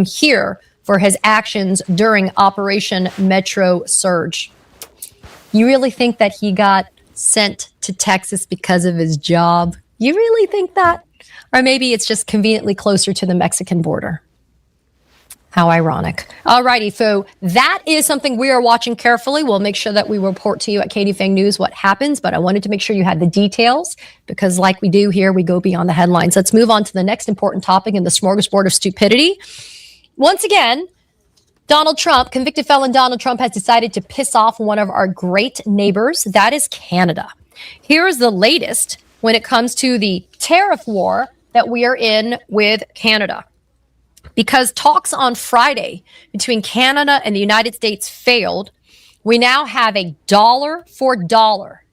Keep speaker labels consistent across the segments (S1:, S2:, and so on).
S1: here for his actions during Operation Metro Surge. You really think that he got sent to Texas because of his job? You really think that? Or maybe it's just conveniently closer to the Mexican border. How ironic. All righty, so that is something we are watching carefully. We'll make sure that we report to you at Katie Fang News what happens, but I wanted to make sure you had the details because like we do here, we go beyond the headlines. Let's move on to the next important topic in the smorgasbord of stupidity. Once again, Donald Trump, convicted felon Donald Trump, has decided to piss off one of our great neighbors. That is Canada. Here is the latest when it comes to the tariff war that we are in with Canada. Because talks on Friday between Canada and the United States failed, we now have a dollar for dollar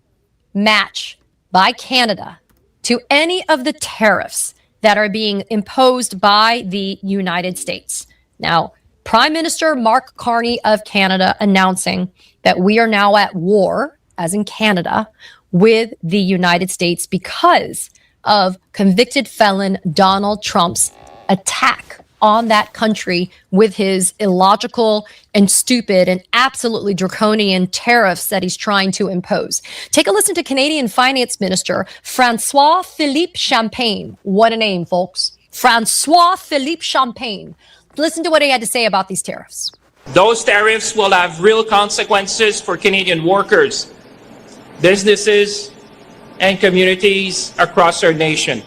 S1: match by Canada to any of the tariffs that are being imposed by the United States. Now, Prime Minister Mark Carney of Canada announcing that we are now at war, as in Canada, with the United States because of convicted felon Donald Trump's attack on that country with his illogical and stupid and absolutely draconian tariffs that he's trying to impose. Take a listen to Canadian Finance Minister François-Philippe Champagne. What a name, folks. François-Philippe Champagne. Listen to what he had to say about these tariffs.
S2: Those tariffs will have real consequences for Canadian workers, businesses, and communities across our nation.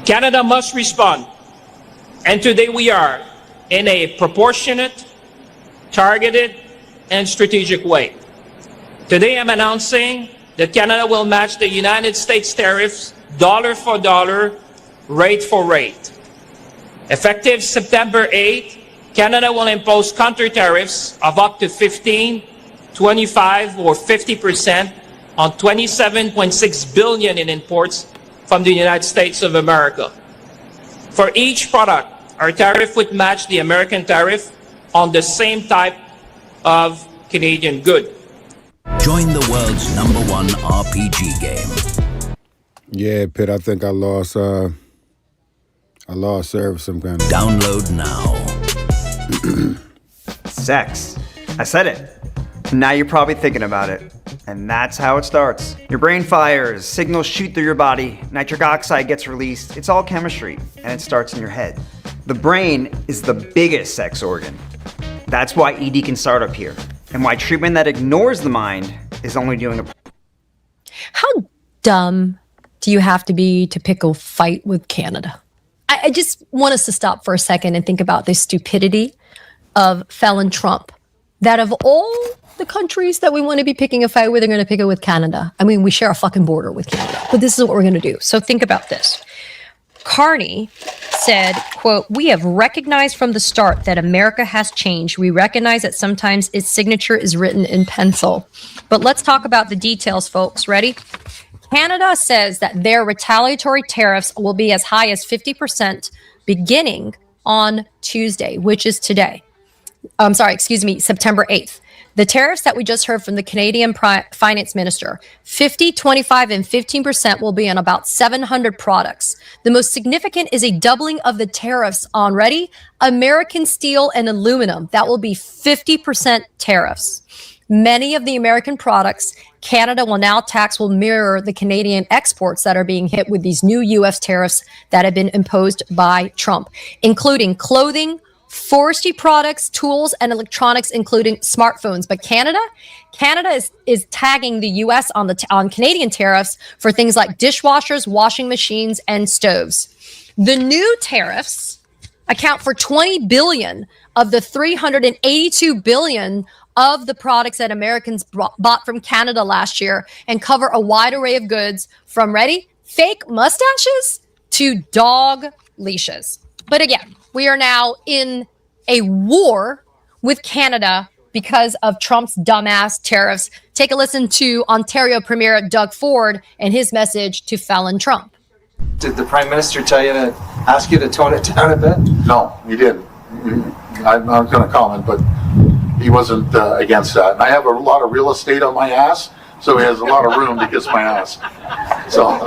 S2: Canada must respond. And today we are in a proportionate, targeted, and strategic way. Today I'm announcing that Canada will match the United States tariffs dollar for dollar, rate for rate. Effective September 8th, Canada will impose counter tariffs of up to 15, 25, or 50% on $27.6 billion in imports from the United States of America. For each product, our tariff would match the American tariff on the same type of Canadian good.
S3: Join the world's #1 RPG game.
S4: Yeah, Pitt, I think I lost service some kind of.
S3: Download now.
S5: Sex. I said it. Now you're probably thinking about it. And that's how it starts. Your brain fires, signals shoot through your body, nitric oxide gets released. It's all chemistry, and it starts in your head. The brain is the biggest sex organ. That's why ED can start up here, and why treatment that ignores the mind is only doing a...
S1: How dumb do you have to be to pick a fight with Canada? I just want us to stop for a second and think about the stupidity of felon Trump. That of all the countries that we want to be picking a fight with, they're going to pick it with Canada. I mean, we share a fucking border with Canada, but this is what we're going to do. So think about this. Carney said, quote, "We have recognized from the start that America has changed. We recognize that sometimes its signature is written in pencil." But let's talk about the details, folks. Ready? Canada says that their retaliatory tariffs will be as high as 50% beginning on Tuesday, which is today. September 8th. The tariffs that we just heard from the Canadian Finance Minister, 50, 25, and 15% will be on about 700 products. The most significant is a doubling of the tariffs on, ready? American steel and aluminum. That will be 50% tariffs. Many of the American products Canada will now tax will mirror the Canadian exports that are being hit with these new U.S. tariffs that have been imposed by Trump, including clothing, forestry products, tools, and electronics, including smartphones. But Canada is tagging the U.S. on Canadian tariffs for things like dishwashers, washing machines, and stoves. The new tariffs account for $20 billion of the $382 billion of the products that Americans bought from Canada last year and cover a wide array of goods from, ready, fake mustaches to dog leashes. But again, we are now in a war with Canada because of Trump's dumbass tariffs. Take a listen to Ontario Premier Doug Ford and his message to felon Trump.
S6: Did the Prime Minister tell you to ask you to tone it down a bit?
S7: No, he didn't. I'm not going to comment, but he wasn't against that. And I have a lot of real estate on my ass, so he has a lot of room to kiss my ass. So...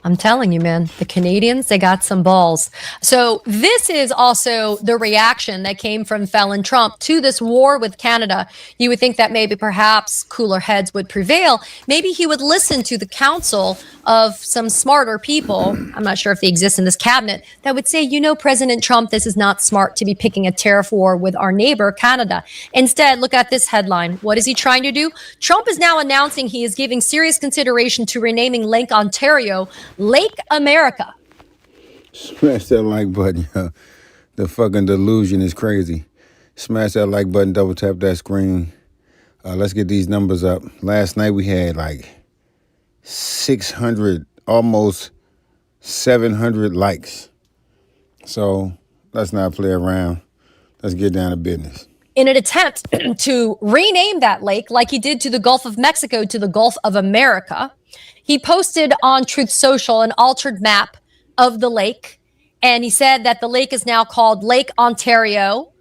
S1: I'm telling you, man, the Canadians, they got some balls. So this is also the reaction that came from felon Trump to this war with Canada. You would think that maybe perhaps cooler heads would prevail. Maybe he would listen to the counsel of some smarter people. I'm not sure if they exist in this cabinet that would say, you know, President Trump, this is not smart to be picking a tariff war with our neighbor, Canada. Instead, look at this headline. What is he trying to do? Trump is now announcing he is giving serious consideration to renaming Lake Ontario Lake America.
S4: Smash that like button, yo. The fucking delusion is crazy. Smash that like button, double tap that screen. Let's get these numbers up. Last night we had like 600, almost 700 likes. So let's not play around. Let's get down to business.
S1: In an attempt to rename that lake, like he did to the Gulf of Mexico, to the Gulf of America, he posted on Truth Social an altered map of the lake, and he said that the lake is now called Lake Ontario.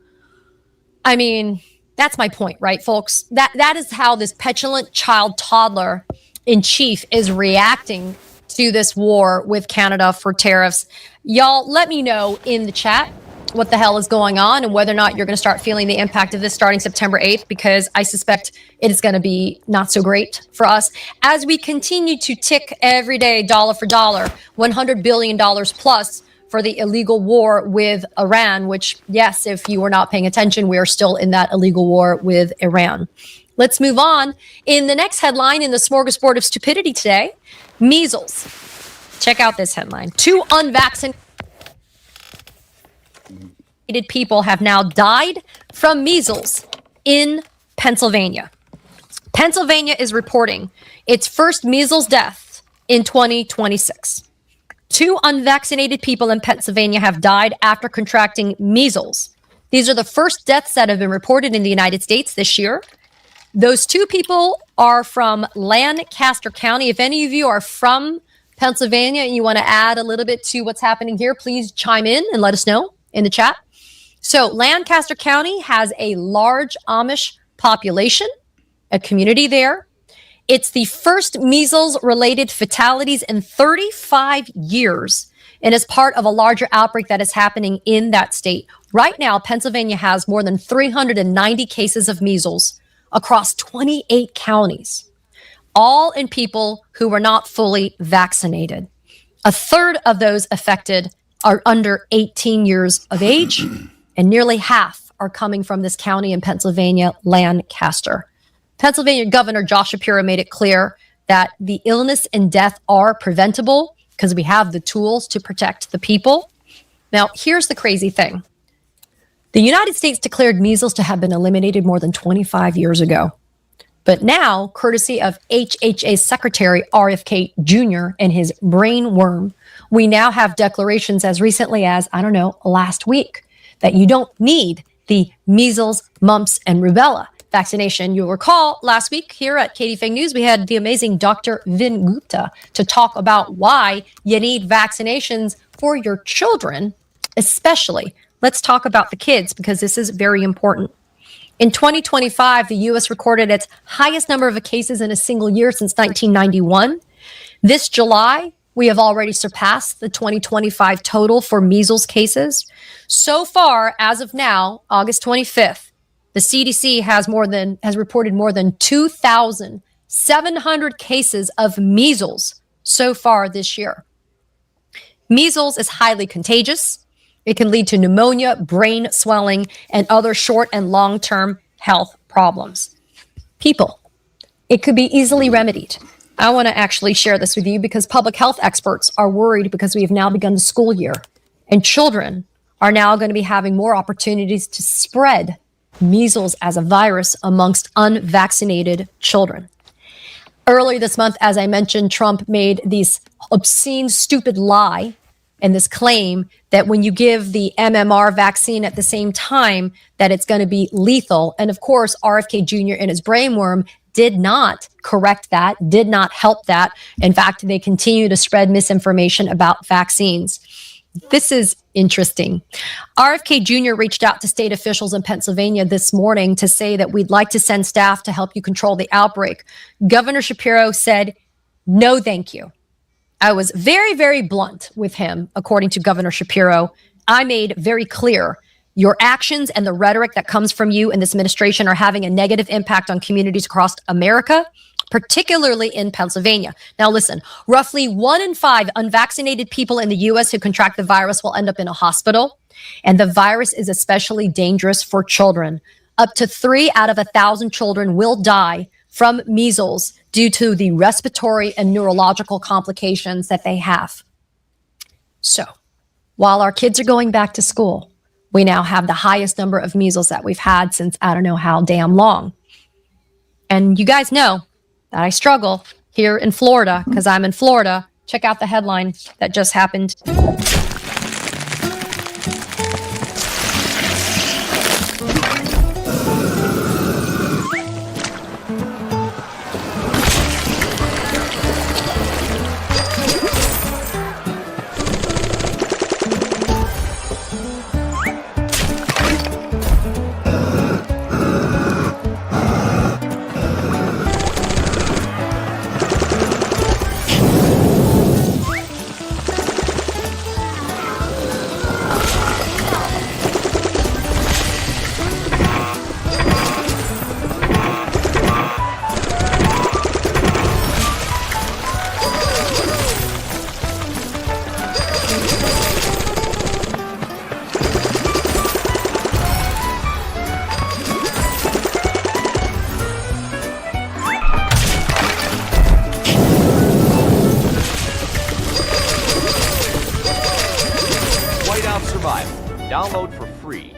S1: I mean, that's my point, right, folks? That is how this petulant child toddler in chief is reacting to this war with Canada for tariffs. Y'all, let me know in the chat what the hell is going on and whether or not you're going to start feeling the impact of this starting September 8th, because I suspect it is going to be not so great for us as we continue to tick every day, dollar for dollar, $100 billion plus for the illegal war with Iran, which, yes, if you were not paying attention, we are still in that illegal war with Iran. Let's move on. In the next headline in the smorgasbord of stupidity today, measles. Check out this headline. 2 unvaccinated people have now died from measles in Pennsylvania. Pennsylvania is reporting its first measles death in 2026. 2 unvaccinated people in Pennsylvania have died after contracting measles. These are the first deaths that have been reported in the United States this year. Those 2 people are from Lancaster County. If any of you are from Pennsylvania and you want to add a little bit to what's happening here, please chime in and let us know in the chat. So Lancaster County has a large Amish population, a community there. It's the first measles-related fatalities in 35 years and is part of a larger outbreak that is happening in that state. Right now, Pennsylvania has more than 390 cases of measles across 28 counties, all in people who were not fully vaccinated. A third of those affected are under 18 years of age, and nearly half are coming from this county in Pennsylvania, Lancaster. Pennsylvania Governor Josh Shapiro made it clear that the illness and death are preventable because we have the tools to protect the people. Now, here's the crazy thing. The United States declared measles to have been eliminated more than 25 years ago. But now, courtesy of HHA Secretary RFK Jr. and his brain worm, we now have declarations as recently as, last week, that you don't need the measles, mumps, and rubella vaccination. You'll recall last week here at Katie Fang News, we had the amazing Dr. Vin Gupta to talk about why you need vaccinations for your children, especially. Let's talk about the kids because this is very important. In 2025, the U.S. recorded its highest number of cases in a single year since 1991. This July, we have already surpassed the 2025 total for measles cases. So far, as of now, August 25th, the CDC has reported more than 2,700 cases of measles so far this year. Measles is highly contagious. It can lead to pneumonia, brain swelling, and other short and long-term health problems. People, it could be easily remedied. I want to actually share this with you because public health experts are worried because we have now begun the school year, and children are now going to be having more opportunities to spread measles as a virus amongst unvaccinated children. Earlier this month, as I mentioned, Trump made this obscene, stupid lie and this claim that when you give the MMR vaccine at the same time, that it's going to be lethal. And of course, RFK Jr. and his brainworm did not correct that, did not help that. In fact, they continue to spread misinformation about vaccines. This is interesting. RFK Jr. reached out to state officials in Pennsylvania this morning to say that we'd like to send staff to help you control the outbreak. Governor Shapiro said, no, thank you. I was very, very blunt with him, according to Governor Shapiro. I made very clear your actions and the rhetoric that comes from you in this administration are having a negative impact on communities across America, particularly in Pennsylvania. Now, listen, roughly 1 in 5 unvaccinated people in the U.S. who contract the virus will end up in a hospital. And the virus is especially dangerous for children. Up to 3 out of 1,000 children will die from measles due to the respiratory and neurological complications that they have. So, while our kids are going back to school, we now have the highest number of measles that we've had since I don't know how damn long. And you guys know that I struggle here in Florida because I'm in Florida. Check out the headline that just happened.
S8: Download for free.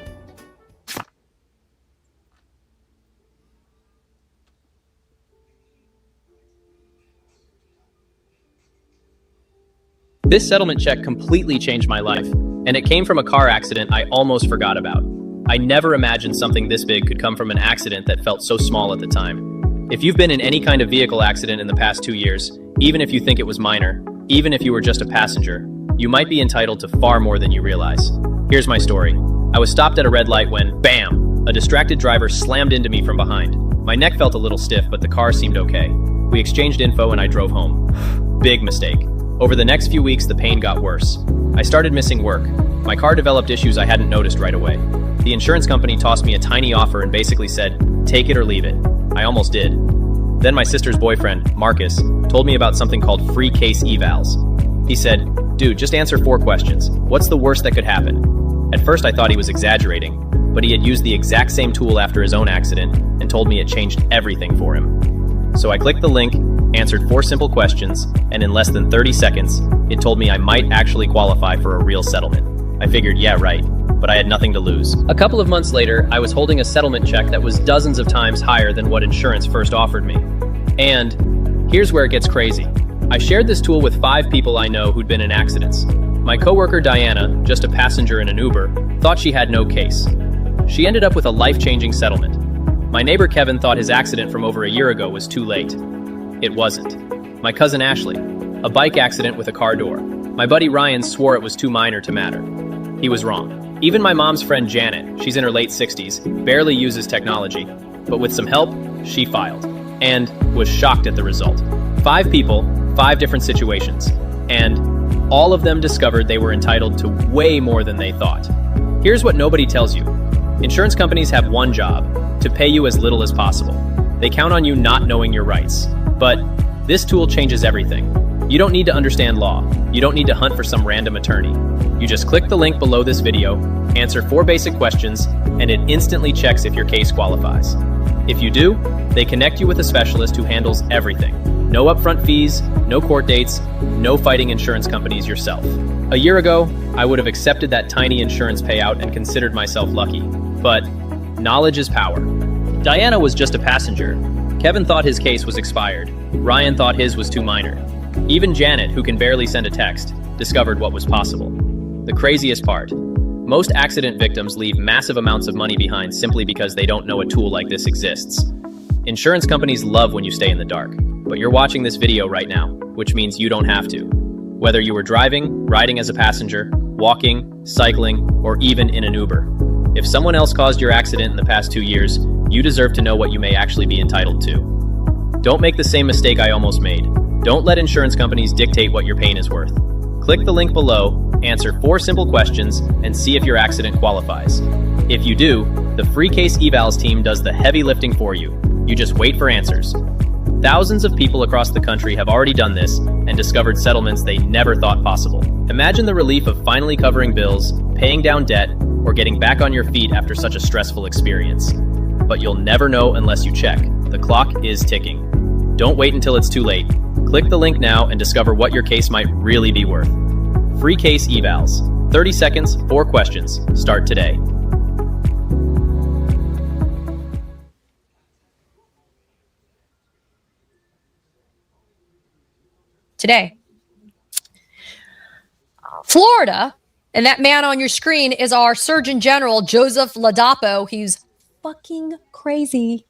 S9: This settlement check completely changed my life, and it came from a car accident I almost forgot about. I never imagined something this big could come from an accident that felt so small at the time. If you've been in any kind of vehicle accident in the past 2 years, even if you think it was minor, even if you were just a passenger, you might be entitled to far more than you realize. Here's my story. I was stopped at a red light when, bam, a distracted driver slammed into me from behind. My neck felt a little stiff, but the car seemed okay. We exchanged info and I drove home. Big mistake. Over the next few weeks, the pain got worse. I started missing work. My car developed issues I hadn't noticed right away. The insurance company tossed me a tiny offer and basically said, take it or leave it. I almost did. Then my sister's boyfriend, Marcus, told me about something called free case evals. He said, dude, just answer 4 questions. What's the worst that could happen? At first I thought he was exaggerating, but he had used the exact same tool after his own accident and told me it changed everything for him. So I clicked the link, answered 4 simple questions, and in less than 30 seconds, it told me I might actually qualify for a real settlement. I figured, yeah, right, but I had nothing to lose. A couple of months later, I was holding a settlement check that was dozens of times higher than what insurance first offered me. And here's where it gets crazy. I shared this tool with 5 people I know who'd been in accidents. My coworker Diana, just a passenger in an Uber, thought she had no case. She ended up with a life-changing settlement. My neighbor Kevin thought his accident from over a year ago was too late. It wasn't. My cousin Ashley, a bike accident with a car door. My buddy Ryan swore it was too minor to matter. He was wrong. Even my mom's friend Janet, she's in her late 60s, barely uses technology, but with some help, she filed, and was shocked at the result. 5 people, 5 different situations, and all of them discovered they were entitled to way more than they thought. Here's what nobody tells you. Insurance companies have one job, to pay you as little as possible. They count on you not knowing your rights. But this tool changes everything. You don't need to understand law. You don't need to hunt for some random attorney. You just click the link below this video, answer 4 basic questions, and it instantly checks if your case qualifies. If you do, they connect you with a specialist who handles everything. No upfront fees, no court dates, no fighting insurance companies yourself. A year ago, I would have accepted that tiny insurance payout and considered myself lucky. But knowledge is power. Diana was just a passenger. Kevin thought his case was expired. Ryan thought his was too minor. Even Janet, who can barely send a text, discovered what was possible. The craziest part, most accident victims leave massive amounts of money behind simply because they don't know a tool like this exists. Insurance companies love when you stay in the dark, but you're watching this video right now, which means you don't have to. Whether you were driving, riding as a passenger, walking, cycling, or even in an Uber. If someone else caused your accident in the past 2 years, you deserve to know what you may actually be entitled to. Don't make the same mistake I almost made. Don't let insurance companies dictate what your pain is worth. Click the link below, answer 4 simple questions, and see if your accident qualifies. If you do, the free case evals team does the heavy lifting for you. You just wait for answers. Thousands of people across the country have already done this and discovered settlements they never thought possible. Imagine the relief of finally covering bills, paying down debt, or getting back on your feet after such a stressful experience. But you'll never know unless you check. The clock is ticking. Don't wait until it's too late. Click the link now and discover what your case might really be worth. Free case evals. 30 seconds, 4 questions. Start today.
S1: Today. Florida, and that man on your screen is our Surgeon General, Joseph Ladapo. He's fucking crazy.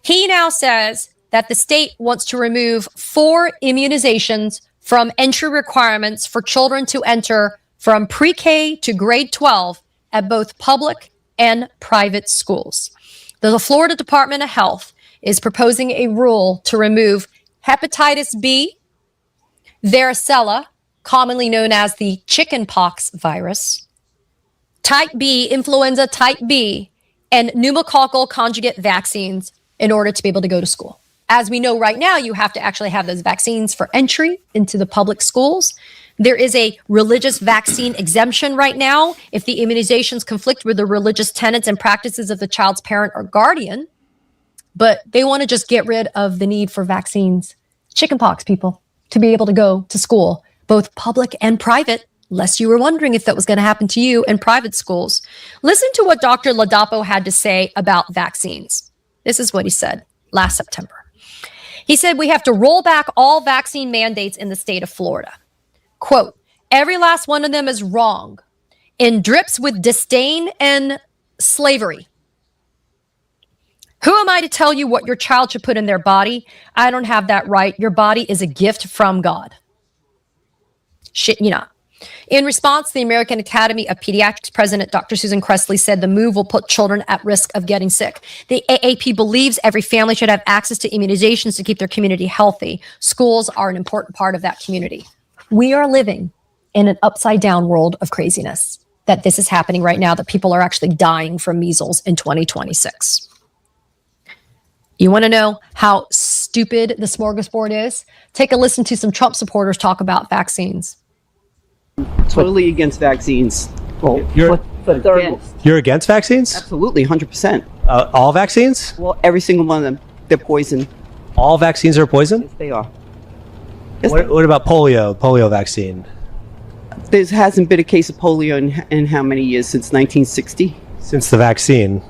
S1: He now says that the state wants to remove 4 immunizations from entry requirements for children to enter from pre-K to grade 12 at both public and private schools. The Florida Department of Health is proposing a rule to remove hepatitis B, varicella, commonly known as the chickenpox virus, type B, influenza type B, and pneumococcal conjugate vaccines in order to be able to go to school. As we know right now, you have to actually have those vaccines for entry into the public schools. There is a religious vaccine exemption right now if the immunizations conflict with the religious tenets and practices of the child's parent or guardian. But they want to just get rid of the need for vaccines. Chickenpox, people, to be able to go to school, both public and private, lest you were wondering if that was going to happen to you in private schools. Listen to what Dr. Ladapo had to say about vaccines. This is what he said last September. He said, we have to roll back all vaccine mandates in the state of Florida. Quote, every last one of them is wrong and drips with disdain and slavery. Who am I to tell you what your child should put in their body? I don't have that right. Your body is a gift from God. Shit, you know. In response, the American Academy of Pediatrics president, Dr. Susan Cressley, said the move will put children at risk of getting sick. The AAP believes every family should have access to immunizations to keep their community healthy. Schools are an important part of that community. We are living in an upside down world of craziness, that this is happening right now, that people are actually dying from measles in 2026. You want to know how stupid the smorgasbord is? Take a listen to some Trump supporters talk about vaccines.
S10: Totally against vaccines.
S11: Well,
S10: you're
S11: against vaccines?
S10: Absolutely, 100%.
S11: All vaccines?
S10: Well, every single one of them. They're poison.
S11: All vaccines are poison?
S10: Yes, they are.
S11: What about polio vaccine?
S10: There hasn't been a case of polio in how many years? Since 1960?
S11: Since the vaccine.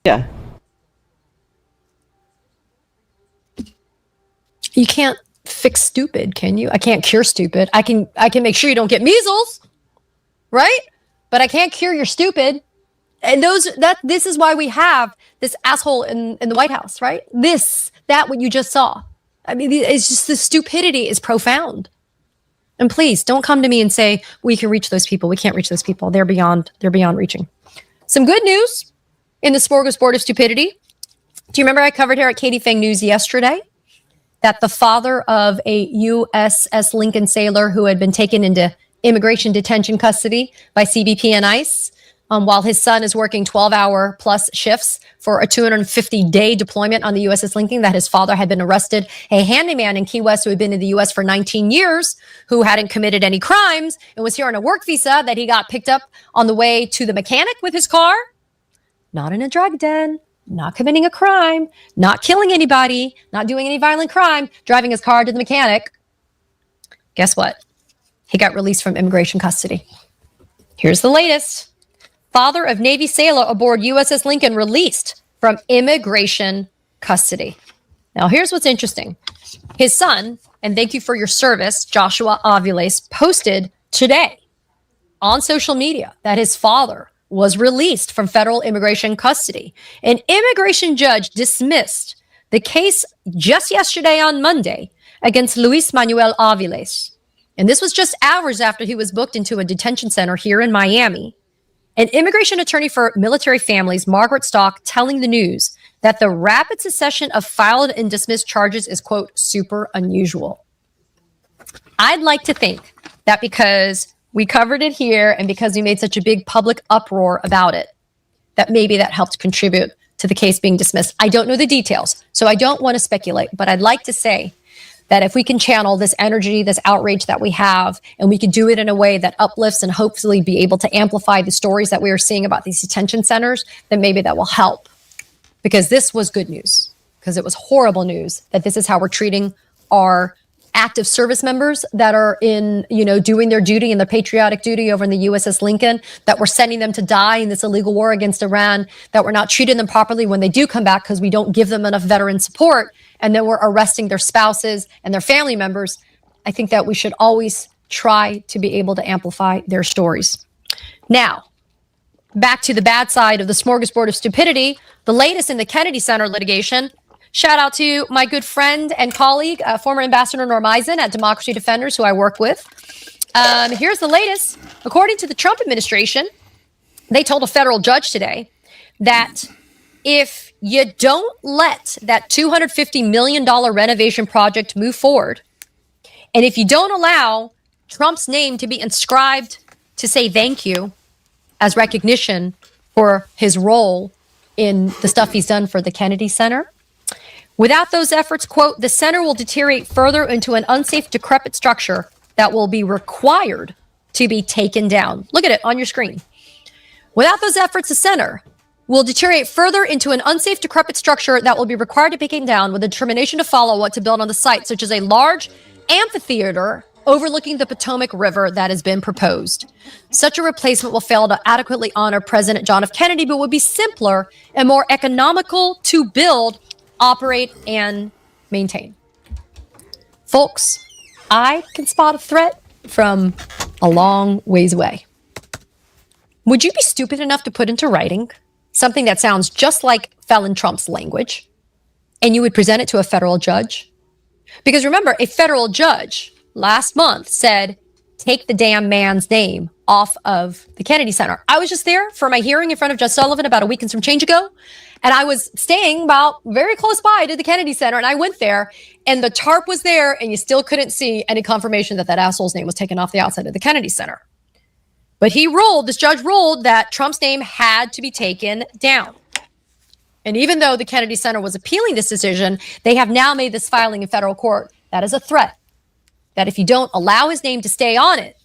S10: Yeah.
S1: You can't fix stupid, can you? I can't cure stupid. I can make sure you don't get measles, right? But I can't cure your stupid. And this is why we have this asshole in the White House, right? That what you just saw. I mean, it's just the stupidity is profound. And please don't come to me and say we can reach those people. We can't reach those people. They're beyond reaching. Some good news in the smorgasbord of stupidity. Do you remember I covered here at Katie Fang News yesterday that the father of a USS Lincoln sailor who had been taken into immigration detention custody by CBP and ICE, while his son is working 12-hour plus shifts for a 250-day deployment on the USS Lincoln, that his father had been arrested, a handyman in Key West who had been in the U.S. for 19 years, who hadn't committed any crimes and was here on a work visa, that he got picked up on the way to the mechanic with his car. Not in a drug den, not committing a crime, not killing anybody, not doing any violent crime, driving his car to the mechanic. Guess what? He got released from immigration custody. Here's the latest. Father of Navy sailor aboard USS Lincoln released from immigration custody. Now, here's what's interesting. His son, and thank you for your service, Joshua Aviles, posted today on social media that his father was released from federal immigration custody. An immigration judge dismissed the case just yesterday on Monday against Luis Manuel Aviles. And this was just hours after he was booked into a detention center here in Miami. An immigration attorney for military families, Margaret Stock, telling the news that the rapid succession of filed and dismissed charges is, quote, super unusual. I'd like to think that because we covered it here and because we made such a big public uproar about it, that maybe that helped contribute to the case being dismissed. I don't know the details, so I don't want to speculate, but I'd like to say that if we can channel this energy, this outrage that we have, and we can do it in a way that uplifts and hopefully be able to amplify the stories that we are seeing about these detention centers, then maybe that will help. Because this was good news, because it was horrible news that this is how we're treating our active service members that are in, doing their duty and their patriotic duty over in the USS Lincoln, that we're sending them to die in this illegal war against Iran, that we're not treating them properly when they do come back because we don't give them enough veteran support, and then we're arresting their spouses and their family members. I think that we should always try to be able to amplify their stories. Now, back to the bad side of the smorgasbord of stupidity, the latest in the Kennedy Center litigation. Shout out to my good friend and colleague, former Ambassador Norm Eisen at Democracy Defenders, who I work with. Here's the latest. According to the Trump administration, they told a federal judge today that if you don't let that $250 million renovation project move forward, and if you don't allow Trump's name to be inscribed to say thank you as recognition for his role in the stuff he's done for the Kennedy Center, without those efforts, quote, the center will deteriorate further into an unsafe, decrepit structure that will be required to be taken down. Look at it on your screen. Without those efforts, the center will deteriorate further into an unsafe, decrepit structure that will be required to be taken down with a determination to follow what to build on the site, such as a large amphitheater overlooking the Potomac River that has been proposed. Such a replacement will fail to adequately honor President John F. Kennedy, but would be simpler and more economical to build, operate, and maintain. Folks, I can spot a threat from a long ways away. Would you be stupid enough to put into writing something that sounds just like felon Trump's language, and you would present it to a federal judge? Because remember, a federal judge last month said, take the damn man's name off of the Kennedy Center. I was just there for my hearing in front of Judge Sullivan about a week and some change ago. And I was staying about very close by to the Kennedy Center. And I went there and the tarp was there and you still couldn't see any confirmation that that asshole's name was taken off the outside of the Kennedy Center. But this judge ruled that Trump's name had to be taken down. And even though the Kennedy Center was appealing this decision, they have now made this filing in federal court. That is a threat. That if you don't allow his name to stay on it,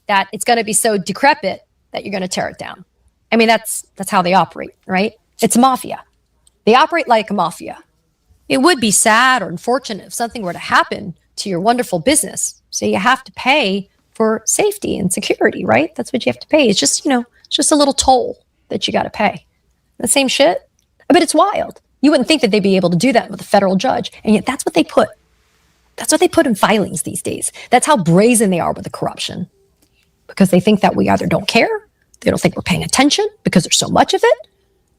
S1: that it's going to be so decrepit that you're going to tear it down. I mean, that's how they operate, right? It's a mafia. They operate like a mafia. It would be sad or unfortunate if something were to happen to your wonderful business. So you have to pay for safety and security, right? That's what you have to pay. It's just, it's just a little toll that you got to pay. The same shit. But it's wild. You wouldn't think that they'd be able to do that with a federal judge. And yet that's what they put. That's what they put in filings these days. That's how brazen they are with the corruption. Because they think that we either don't care, they don't think we're paying attention because there's so much of it,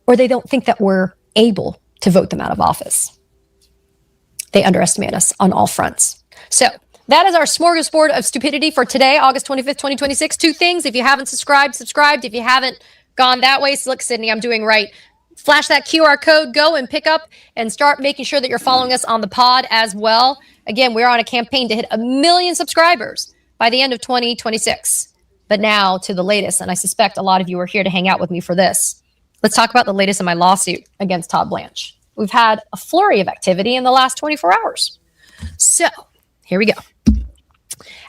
S1: or they don't think that we're able to vote them out of office. They underestimate us on all fronts. So that is our smorgasbord of stupidity for today, August 25th, 2026. Two things. If you haven't subscribed. If you haven't gone that way, so look, Sydney, I'm doing right. Flash that QR code, go and pick up and start making sure that you're following us on the pod as well. Again, we're on a campaign to hit 1 million subscribers by the end of 2026. But now to the latest, and I suspect a lot of you are here to hang out with me for this. Let's talk about the latest in my lawsuit against Todd Blanche. We've had a flurry of activity in the last 24 hours. So here we go.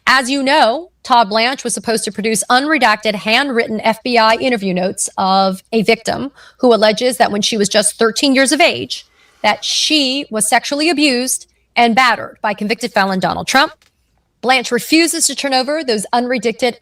S1: As you know, Todd Blanche was supposed to produce unredacted, handwritten FBI interview notes of a victim who alleges that when she was just 13 years of age, that she was sexually abused and battered by convicted felon Donald Trump. Blanche refuses to turn over those unredacted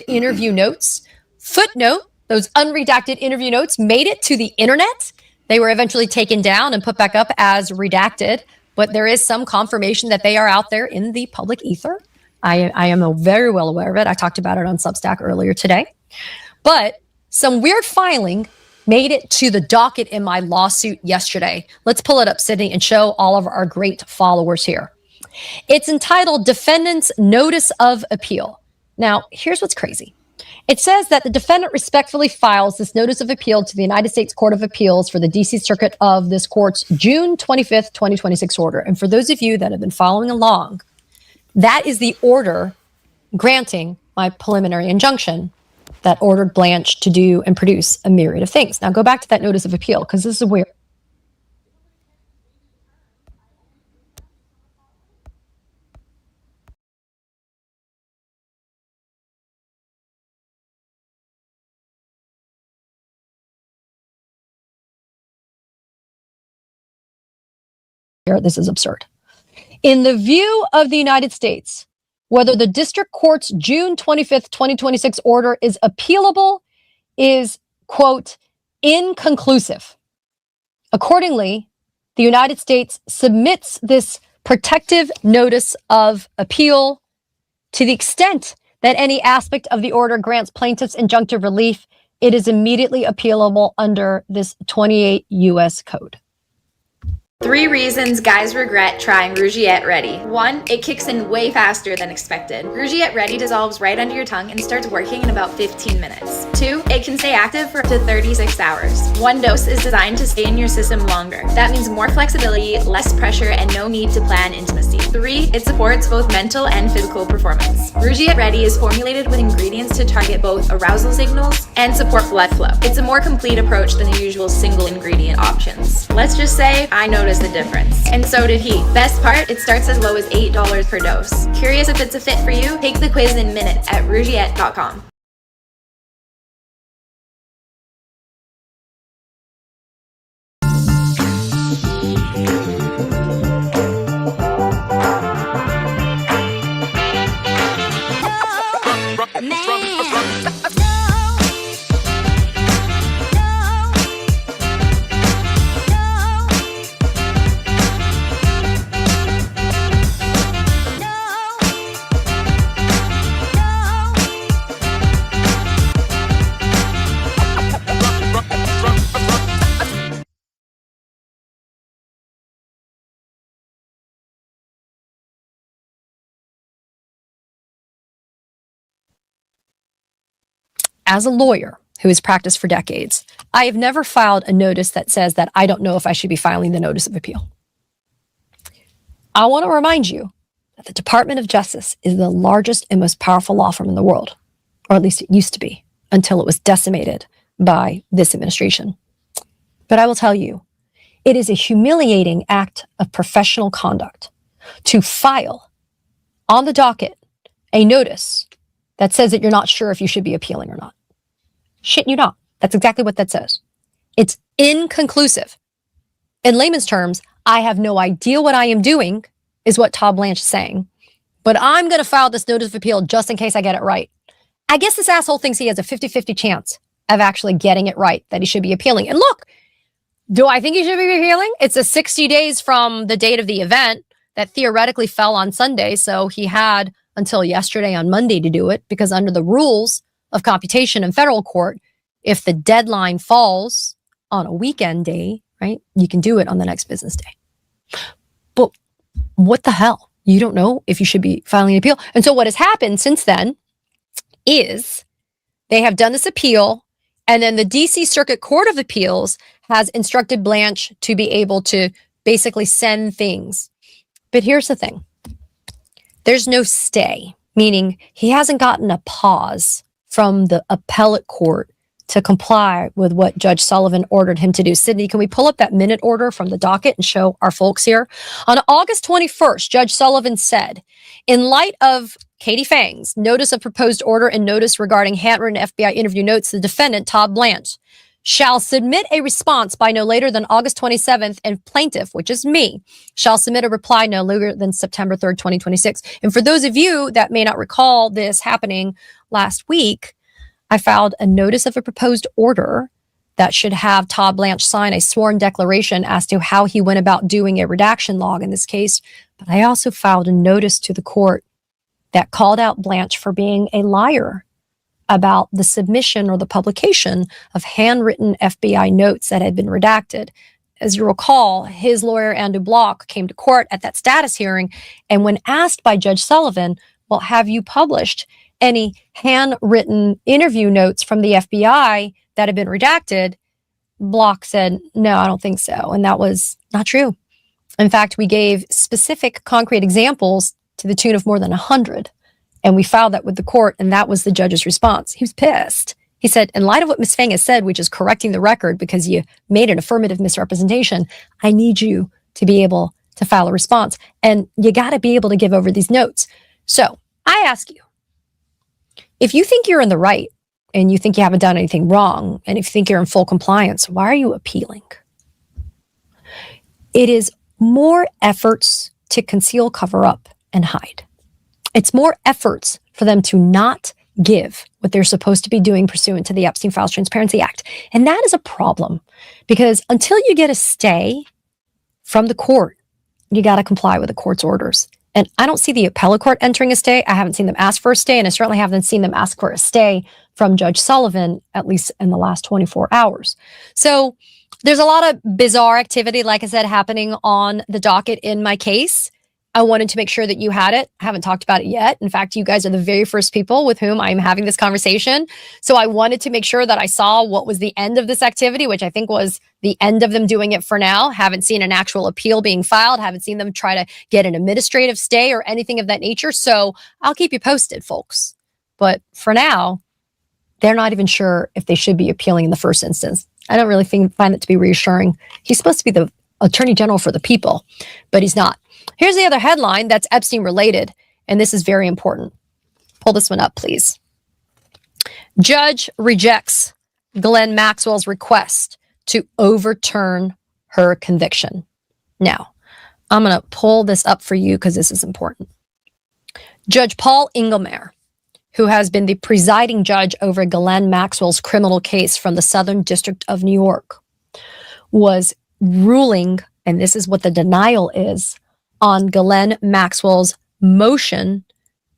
S1: interview notes. Footnote, Those unredacted interview notes made it to the internet. They were eventually taken down and put back up as redacted, but there is some confirmation that they are out there in the public ether. I am very well aware of it. I talked about it on Substack earlier today. But some weird filing made it to the docket in my lawsuit yesterday. Let's pull it up, Sydney, and show all of our great followers here. It's entitled Defendant's Notice of Appeal. Now, here's what's crazy. It says that the defendant respectfully files this notice of appeal to the United States Court of Appeals for the D.C. Circuit of this court's June 25th, 2026 order. And for those of you that have been following along, that is the order granting my preliminary injunction that ordered Blanche to do and produce a myriad of things. Now go back to that notice of appeal, because this is weird. This is absurd. In the view of the United States, whether the district court's June 25th, 2026 order is appealable is, quote, inconclusive. Accordingly, the United States submits this protective notice of appeal to the extent that any aspect of the order grants plaintiffs injunctive relief. It is immediately appealable under this 28 U.S. code.
S12: 3 reasons guys regret trying Rougiette Ready. 1, it kicks in way faster than expected. Rougiette Ready dissolves right under your tongue and starts working in about 15 minutes. 2, it can stay active for up to 36 hours. 1 dose is designed to stay in your system longer. That means more flexibility, less pressure, and no need to plan intimacy. 3, it supports both mental and physical performance. Rougiette Ready is formulated with ingredients to target both arousal signals and support blood flow. It's a more complete approach than the usual single ingredient options. Let's just say I noticed the difference. And so did he. Best part, it starts as low as $8 per dose. Curious if it's a fit for you? Take the quiz in minutes at rougiette.com.
S1: As a lawyer who has practiced for decades, I have never filed a notice that says that I don't know if I should be filing the notice of appeal. I want to remind you that the Department of Justice is the largest and most powerful law firm in the world, or at least it used to be, until it was decimated by this administration. But I will tell you, it is a humiliating act of professional conduct to file on the docket a notice that says that you're not sure if you should be appealing or not. Shit, you not. That's exactly what that says. It's inconclusive. In layman's terms, I have no idea what I am doing, is what Todd Blanche is saying. But I'm going to file this notice of appeal just in case I get it right. I guess this asshole thinks he has a 50-50 chance of actually getting it right, that he should be appealing. And look, do I think he should be appealing? It's a 60 days from the date of the event that theoretically fell on Sunday. So he had until yesterday on Monday to do it, because under the rules of computation in federal court, if the deadline falls on a weekend day, right, you can do it on the next business day. But what the hell? You don't know if you should be filing an appeal. And so what has happened since then is they have done this appeal, and then the DC Circuit Court of Appeals has instructed Blanche to be able to basically send things. But here's the thing. There's no stay, meaning he hasn't gotten a pause from the appellate court to comply with what Judge Sullivan ordered him to do. Sydney, can we pull up that minute order from the docket and show our folks here? On August 21st, Judge Sullivan said, in light of Katie Fang's notice of proposed order and notice regarding handwritten FBI interview notes, the defendant, Todd Blanche, shall submit a response by no later than August 27th, and plaintiff, which is me, shall submit a reply no later than September 3rd, 2026. And for those of you that may not recall this happening last week, I filed a notice of a proposed order that should have Todd Blanche sign a sworn declaration as to how he went about doing a redaction log in this case. But I also filed a notice to the court that called out Blanche for being a liar about the submission or the publication of handwritten FBI notes that had been redacted. As you recall, his lawyer, Andrew Block, came to court at that status hearing, and when asked by Judge Sullivan, well, have you published any handwritten interview notes from the FBI that have been redacted? Block said, no, I don't think so. And that was not true. In fact, we gave specific concrete examples to the tune of more than 100. And we filed that with the court, and that was the judge's response. He was pissed. He said, in light of what Ms. Fang has said, which is correcting the record because you made an affirmative misrepresentation, I need you to be able to file a response. And you got to be able to give over these notes. So I ask you, if you think you're in the right and you think you haven't done anything wrong, and if you think you're in full compliance, why are you appealing? It is more efforts to conceal, cover up, and hide. It's more efforts for them to not give what they're supposed to be doing pursuant to the Epstein Files Transparency Act. And that is a problem because until you get a stay from the court, you got to comply with the court's orders. And I don't see the appellate court entering a stay. I haven't seen them ask for a stay, and I certainly haven't seen them ask for a stay from Judge Sullivan, at least in the last 24 hours. So there's a lot of bizarre activity, like I said, happening on the docket in my case. I wanted to make sure that you had it. I haven't talked about it yet. In fact, you guys are the very first people with whom I'm having this conversation. So I wanted to make sure that I saw what was the end of this activity, which I think was the end of them doing it for now. Haven't seen an actual appeal being filed. Haven't seen them try to get an administrative stay or anything of that nature. So I'll keep you posted, folks. But for now, they're not even sure if they should be appealing in the first instance. I don't really find it to be reassuring. He's supposed to be the Attorney General for the people, but he's not. Here's the other headline that's Epstein related, and this is very important. Pull this one up, please. Judge rejects Ghislaine Maxwell's request to overturn her conviction. Now, I'm going to pull this up for you because this is important. Judge Paul Engelmeyer, who has been the presiding judge over Ghislaine Maxwell's criminal case from the Southern District of New York, was ruling, and this is what the denial is, on Ghislaine Maxwell's motion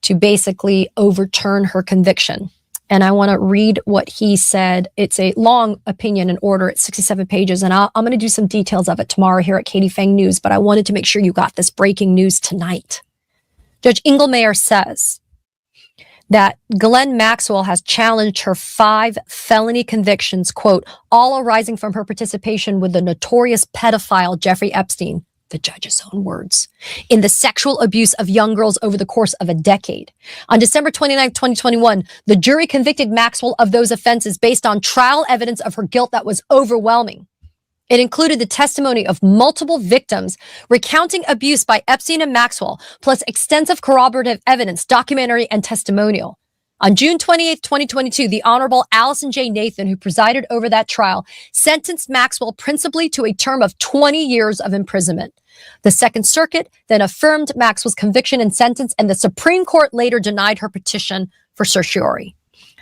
S1: to basically overturn her conviction. And I want to read what he said. It's a long opinion and order. It's 67 pages, and I'm going to do some details of it tomorrow here at Katie Fang News, but I wanted to make sure you got this breaking news tonight. Judge Engelmeyer says that Ghislaine Maxwell has challenged her 5 felony convictions, quote, all arising from her participation with the notorious pedophile Jeffrey Epstein, the judge's own words, in the sexual abuse of young girls over the course of a decade. On December 29, 2021, the jury convicted Maxwell of those offenses based on trial evidence of her guilt that was overwhelming. It included the testimony of multiple victims recounting abuse by Epstein and Maxwell, plus extensive corroborative evidence, documentary and testimonial. On June 28, 2022, the Honorable Allison J. Nathan, who presided over that trial, sentenced Maxwell principally to a term of 20 years of imprisonment. The Second Circuit then affirmed Maxwell's conviction and sentence, and the Supreme Court later denied her petition for certiorari.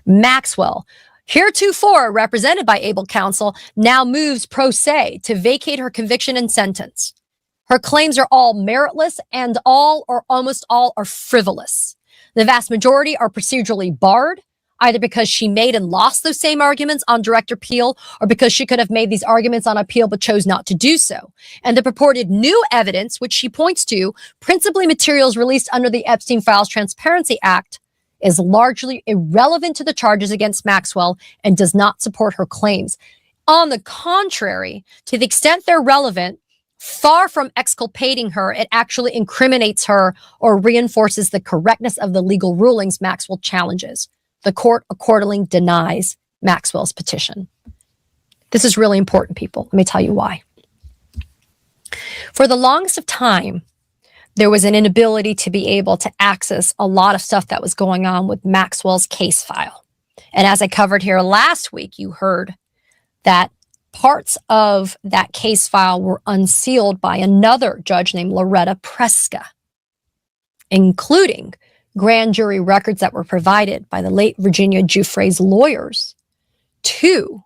S1: Maxwell, heretofore represented by able counsel, now moves pro se to vacate her conviction and sentence. Her claims are all meritless, and all or almost all are frivolous. The vast majority are procedurally barred, either because she made and lost those same arguments on direct appeal, or because she could have made these arguments on appeal but chose not to do so. And the purported new evidence, which she points to, principally materials released under the Epstein Files Transparency Act, is largely irrelevant to the charges against Maxwell and does not support her claims. On the contrary, to the extent they're relevant, far from exculpating her, it actually incriminates her or reinforces the correctness of the legal rulings Maxwell challenges. The court accordingly denies Maxwell's petition. This is really important, people. Let me tell you why. For the longest of time, there was an inability to be able to access a lot of stuff that was going on with Maxwell's case file. And as I covered here last week, you heard that parts of that case file were unsealed by another judge named Loretta Preska, including grand jury records that were provided by the late Virginia Giuffre's lawyers to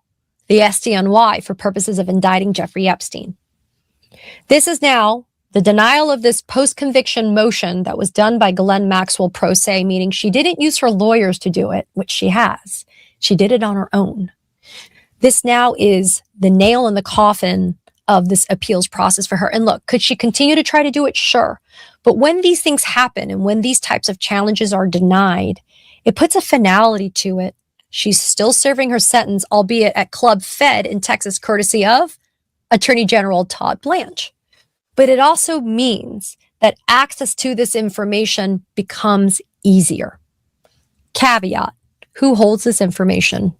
S1: the SDNY for purposes of indicting Jeffrey Epstein. This is now the denial of this post-conviction motion that was done by Ghislaine Maxwell pro se, meaning she didn't use her lawyers to do it, which she has. She did it on her own. This now is the nail in the coffin of this appeals process for her. And look, could she continue to try to do it? Sure. But when these things happen and when these types of challenges are denied, it puts a finality to it. She's still serving her sentence, albeit at Club Fed in Texas, courtesy of Attorney General Todd Blanche. But it also means that access to this information becomes easier. Caveat, who holds this information?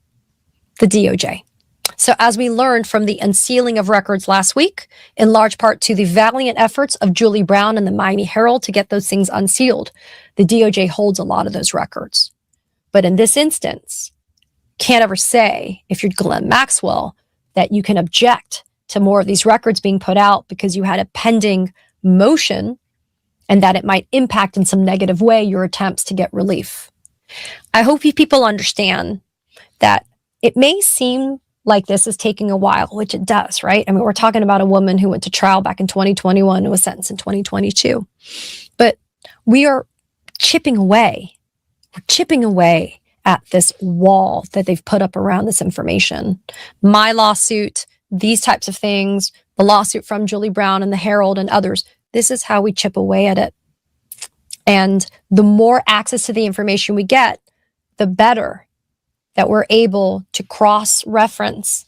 S1: The DOJ. So as we learned from the unsealing of records last week, in large part to the valiant efforts of Julie Brown and the Miami Herald to get those things unsealed, the DOJ holds a lot of those records. But in this instance, can't ever say, if you're Ghislaine Maxwell, that you can object to more of these records being put out because you had a pending motion and that it might impact in some negative way your attempts to get relief. I hope you people understand that it may seem like this is taking a while, which it does, right? I mean, we're talking about a woman who went to trial back in 2021 and was sentenced in 2022. But we are chipping away. We're chipping away at this wall that they've put up around this information. My lawsuit, these types of things, the lawsuit from Julie Brown and the Herald and others, this is how we chip away at it. And the more access to the information we get, the better that we're able to cross-reference,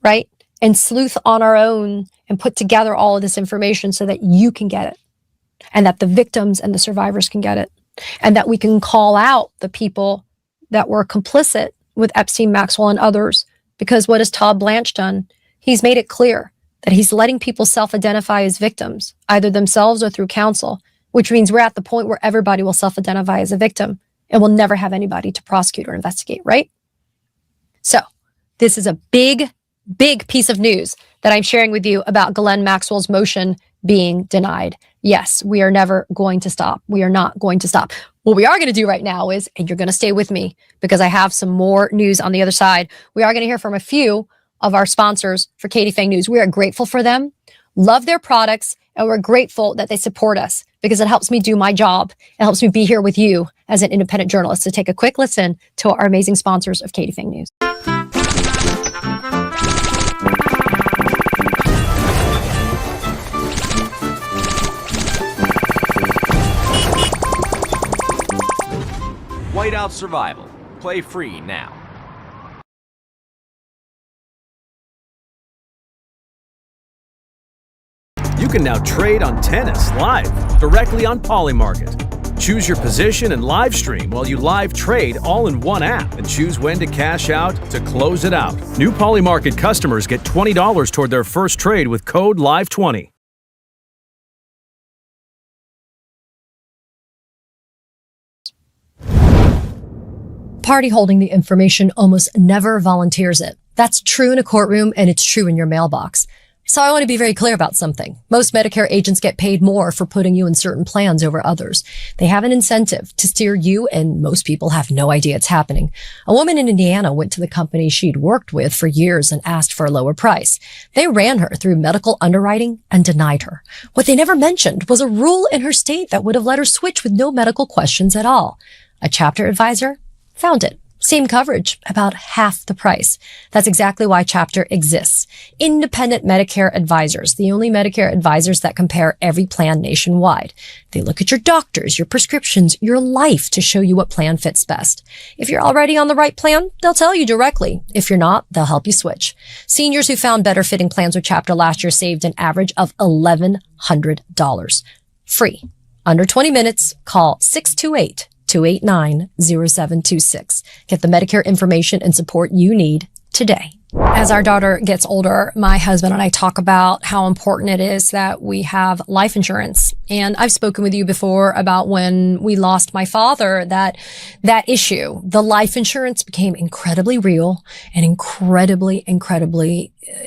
S1: right? And sleuth on our own and put together all of this information so that you can get it and that the victims and the survivors can get it and that we can call out the people that were complicit with Epstein, Maxwell, and others. Because what has Todd Blanche done? He's made it clear that he's letting people self-identify as victims, either themselves or through counsel, which means we're at the point where everybody will self-identify as a victim and we'll never have anybody to prosecute or investigate, right? So this is a big, big piece of news that I'm sharing with you about Ghislaine Maxwell's motion being denied. Yes, we are never going to stop. We are not going to stop. What we are going to do right now is, and you're going to stay with me because I have some more news on the other side. We are going to hear from a few of our sponsors for Katie Fang News. We are grateful for them, love their products, and we're grateful that they support us because it helps me do my job. It helps me be here with you as an independent journalist. So take a quick listen to our amazing sponsors of Katie Fang News.
S8: Whiteout Survival. Play free now. You can now trade on tennis live, directly on Polymarket. Choose your position and live stream while you live trade all in one app and choose when to cash out to close it out. New Polymarket customers get $20 toward their first trade with code LIVE20.
S1: Party holding the information almost never volunteers it. That's true in a courtroom and it's true in your mailbox. So I want to be very clear about something. Most Medicare agents get paid more for putting you in certain plans over others. They have an incentive to steer you, and most people have no idea it's happening. A woman in Indiana went to the company she'd worked with for years and asked for a lower price. They ran her through medical underwriting and denied her. What they never mentioned was a rule in her state that would have let her switch with no medical questions at all. A chapter advisor found it. Same coverage, about half the price. That's exactly why Chapter exists. Independent Medicare advisors, the only Medicare advisors that compare every plan nationwide. They look at your doctors, your prescriptions, your life to show you what plan fits best. If you're already on the right plan, they'll tell you directly. If you're not, they'll help you switch. Seniors who found better fitting plans with Chapter last year saved an average of $1,100. Free. Under 20 minutes, call 628-289-0726. Get the Medicare information and support you need today. As our daughter gets older, my husband and I talk about how important it is that we have life insurance. And I've spoken with you before about when we lost my father, that issue, the life insurance became incredibly real and incredibly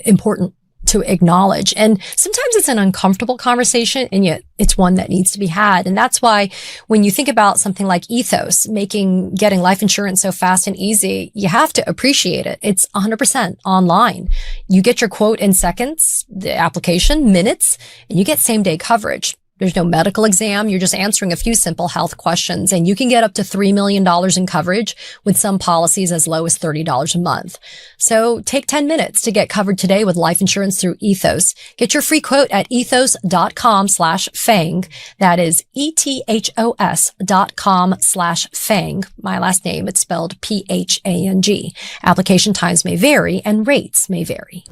S1: important. to acknowledge. And sometimes it's an uncomfortable conversation, and yet it's one that needs to be had. And that's why when you think about something like Ethos, getting life insurance so fast and easy, you have to appreciate it. It's 100% online. You get your quote in seconds, the application minutes, and you get same day coverage. There's no medical exam. You're just answering a few simple health questions, and you can get up to $3 million in coverage with some policies as low as $30 a month. So take 10 minutes to get covered today with life insurance through Ethos. Get your free quote at ethos.com/FANG. That is ethos.com/FANG. My last name, it's spelled PHANG. Application times may vary and rates may vary.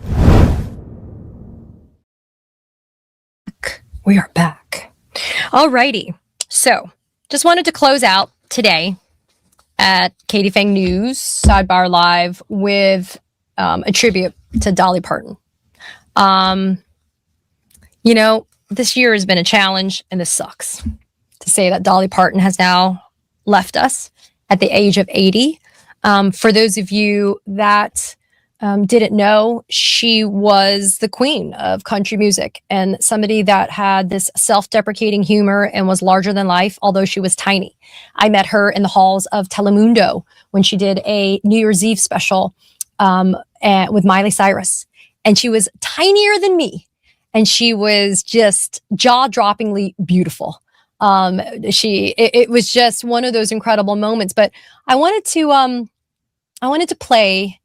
S1: We are back. Alrighty. So just wanted to close out today at Katie Fang News Sidebar Live with a tribute to Dolly Parton. This year has been a challenge, and this sucks to say that Dolly Parton has now left us at the age of 80. For those of you that didn't know, she was the queen of country music and somebody that had this self-deprecating humor and was larger than life, although she was tiny. I met her in the halls of Telemundo when she did a New Year's Eve special with Miley Cyrus. And she was tinier than me. And she was just jaw-droppingly beautiful. It was just one of those incredible moments. But I wanted to play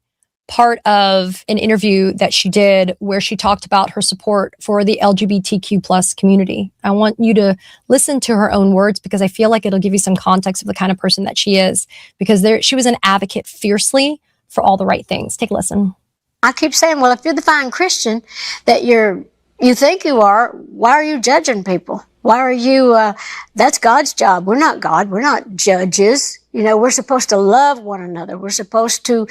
S1: part of an interview that she did where she talked about her support for the LGBTQ plus community. I want you to listen to her own words because I feel like it'll give you some context of the kind of person that she is, because she was an advocate fiercely for all the right things. Take a listen.
S13: I keep saying, well, if you're the fine Christian that you think you are, why are you judging people? Why are you, that's God's job. We're not God. We're not judges. We're supposed to love one another. We're supposed to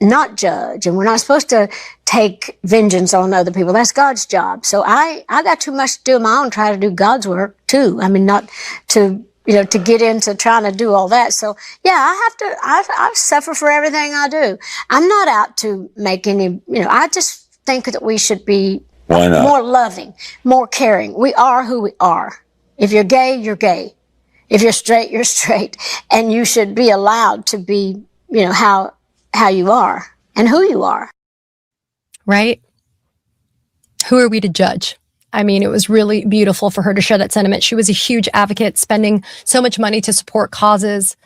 S13: not judge, and we're not supposed to take vengeance on other people. That's God's job. So I got too much to do on my own, try to do God's work too. I mean, not to, to get into trying to do all that. So yeah, I suffer for everything I do. I'm not out to make any, I just think that we should be more loving, more caring. We are who we are. If you're gay, you're gay. If you're straight, you're straight. And you should be allowed to be, how you are and who you are.
S1: Right? Who are we to judge? I mean, it was really beautiful for her to share that sentiment. She was a huge advocate, spending so much money to support causes.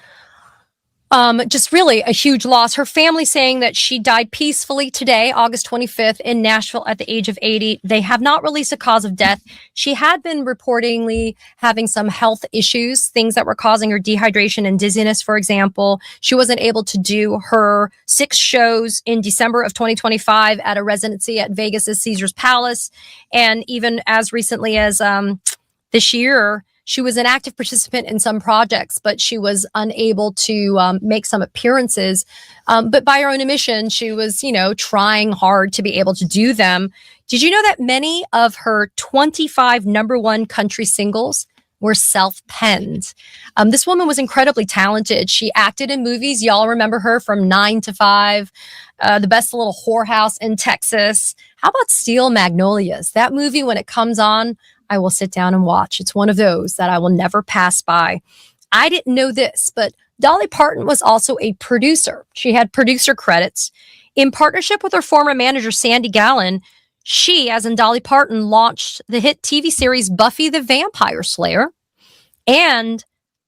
S1: Just really a huge loss. Her family saying that she died peacefully today, August 25th, in Nashville at the age of 80. They have not released a cause of death. She had been reportedly having some health issues, things that were causing her dehydration and dizziness, for example. She wasn't able to do her 6 shows in December of 2025 at a residency at Vegas's Caesars Palace. And even as recently as this year, she was an active participant in some projects, but she was unable to make some appearances. But by her own admission, she was, trying hard to be able to do them. Did you know that many of her 25 #1 country singles were self-penned? This woman was incredibly talented. She acted in movies. Y'all remember her from 9 to 5, The Best Little Whorehouse in Texas. How about Steel Magnolias? That movie, when it comes on, I will sit down and watch. It's one of those that I will never pass by. I didn't know this, but Dolly Parton was also a producer. She had producer credits. In partnership with her former manager, Sandy Gallen, she, as in Dolly Parton, launched the hit TV series Buffy the Vampire Slayer and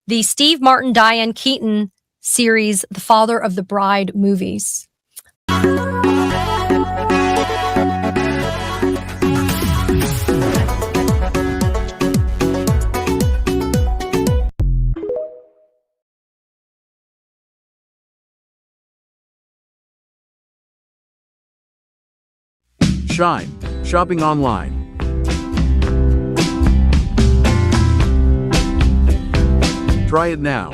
S1: the Steve Martin, Diane Keaton series, The Father of the Bride movies.
S14: Shine, shopping online. Try it now.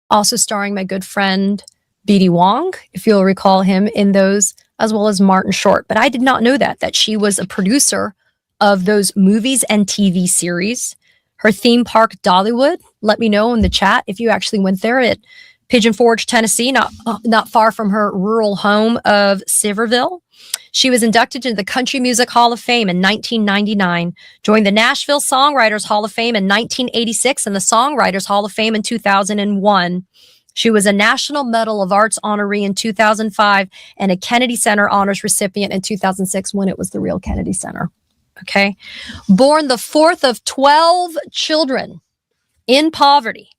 S1: Also starring my good friend, B.D. Wong, if you'll recall him in those, as well as Martin Short. But I did not know that she was a producer of those movies and TV series. Her theme park, Dollywood, let me know in the chat if you actually went there. It Pigeon Forge, Tennessee, not far from her rural home of Silverville. She was inducted into the Country Music Hall of Fame in 1999, joined the Nashville Songwriters Hall of Fame in 1986, and the Songwriters Hall of Fame in 2001. She was a National Medal of Arts honoree in 2005 and a Kennedy Center honors recipient in 2006 when it was the real Kennedy Center. Okay. Born the fourth of 12 children in poverty.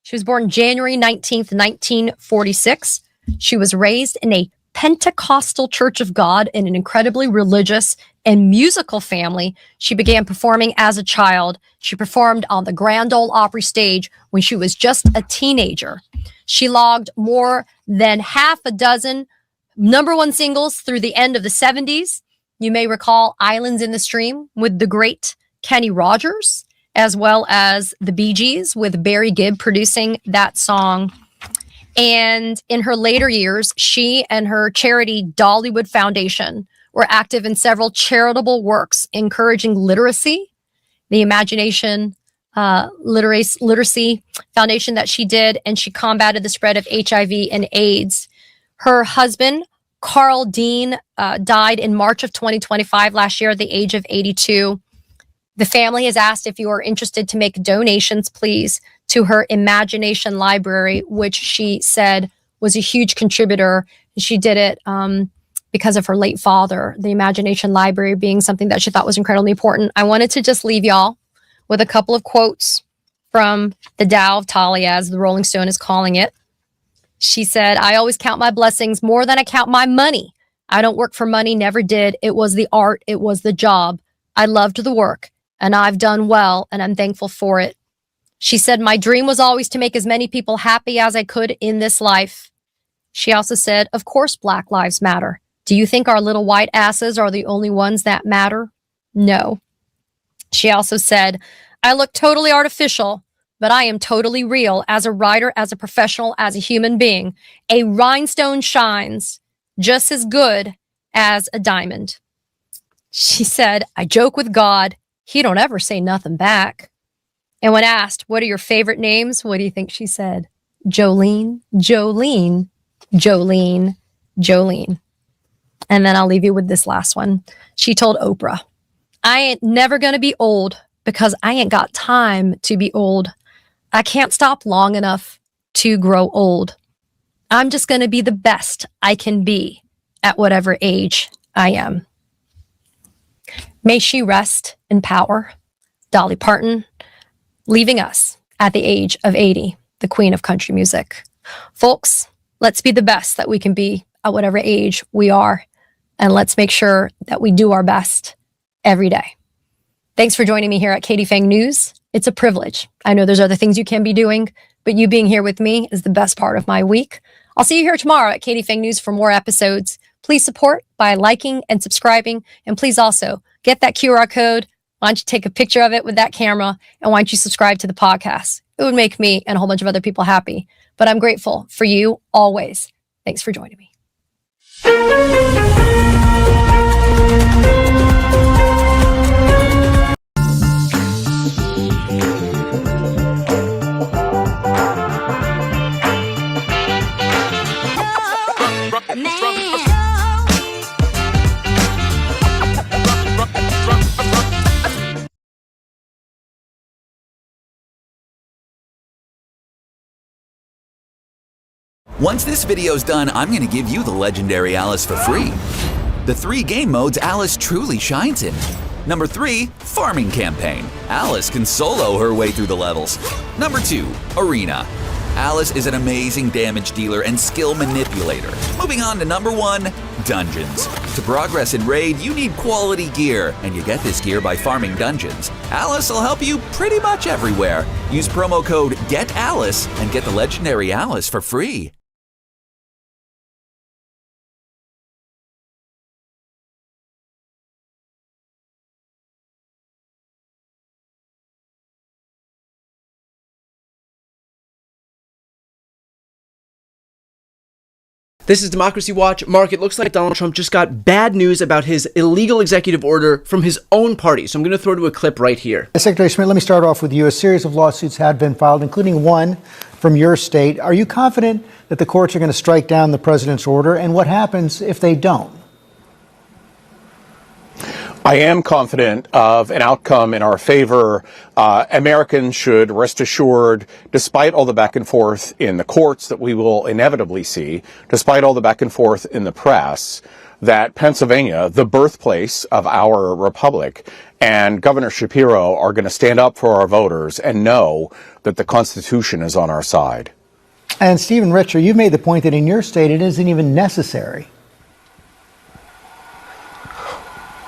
S1: She was born January 19th, 1946. She was raised in a Pentecostal Church of God in an incredibly religious and musical family. She began performing as a child. She performed on the Grand Ole Opry stage when she was just a teenager. She logged more than half a dozen number one singles through the end of the 70s. You may recall Islands in the Stream with the great Kenny Rogers, as well as the Bee Gees with Barry Gibb producing that song. And in her later years, she and her charity Dollywood Foundation were active in several charitable works, encouraging literacy, the Imagination Literacy Foundation that she did, and she combated the spread of HIV and AIDS. Her husband, Carl Dean, died in March of 2025 last year at the age of 82. The family has asked if you are interested to make donations, please, to her Imagination Library, which she said was a huge contributor. She did it because of her late father, the Imagination Library being something that she thought was incredibly important. I wanted to just leave y'all with a couple of quotes from the Tao of Talia, as the Rolling Stone is calling it. She said, I always count my blessings more than I count my money. I don't work for money, never did. It was the art, it was the job. I loved the work, and I've done well, and I'm thankful for it. She said, my dream was always to make as many people happy as I could in this life. She also said, of course, Black Lives Matter. Do you think our little white asses are the only ones that matter? No. She also said, I look totally artificial, but I am totally real as a writer, as a professional, as a human being. A rhinestone shines just as good as a diamond. She said, I joke with God. He don't ever say nothing back. And when asked, what are your favorite names? What do you think she said? Jolene, Jolene, Jolene, Jolene. And then I'll leave you with this last one. She told Oprah, I ain't never going to be old because I ain't got time to be old. I can't stop long enough to grow old. I'm just going to be the best I can be at whatever age I am. May she rest in power. Dolly Parton, leaving us at the age of 80, the queen of country music. Folks, let's be the best that we can be at whatever age we are. And let's make sure that we do our best every day. Thanks for joining me here at Katie Fang News. It's a privilege. I know there's other things you can be doing, but you being here with me is the best part of my week. I'll see you here tomorrow at Katie Fang News for more episodes. Please support by liking and subscribing. And please also get that QR code. Why don't you take a picture of it with that camera? And why don't you subscribe to the podcast? It would make me and a whole bunch of other people happy. But I'm grateful for you always. Thanks for joining me.
S15: Once this video's done, I'm going to give you the legendary Alice for free. The 3 game modes Alice truly shines in. Number 3, Farming Campaign. Alice can solo her way through the levels. Number 2, Arena. Alice is an amazing damage dealer and skill manipulator. Moving on to number 1, Dungeons. To progress in Raid, you need quality gear, and you get this gear by farming dungeons. Alice will help you pretty much everywhere. Use promo code GETALICE and get the legendary Alice for free.
S16: This is Democracy Watch. Mark, it looks like Donald Trump just got bad news about his illegal executive order from his own party. So I'm going to throw to a clip right here.
S17: Secretary Schmidt, let me start off with you. A series of lawsuits had been filed, including one from your state. Are you confident that the courts are going to strike down the president's order? And what happens if they don't?
S18: I am confident of an outcome in our favor. Americans should rest assured, despite all the back and forth in the courts that we will inevitably see, despite all the back and forth in the press, that Pennsylvania, the birthplace of our republic, and Governor Shapiro are going to stand up for our voters and know that the Constitution is on our side.
S17: And Stephen Richer, you've made the point that in your state it isn't even necessary.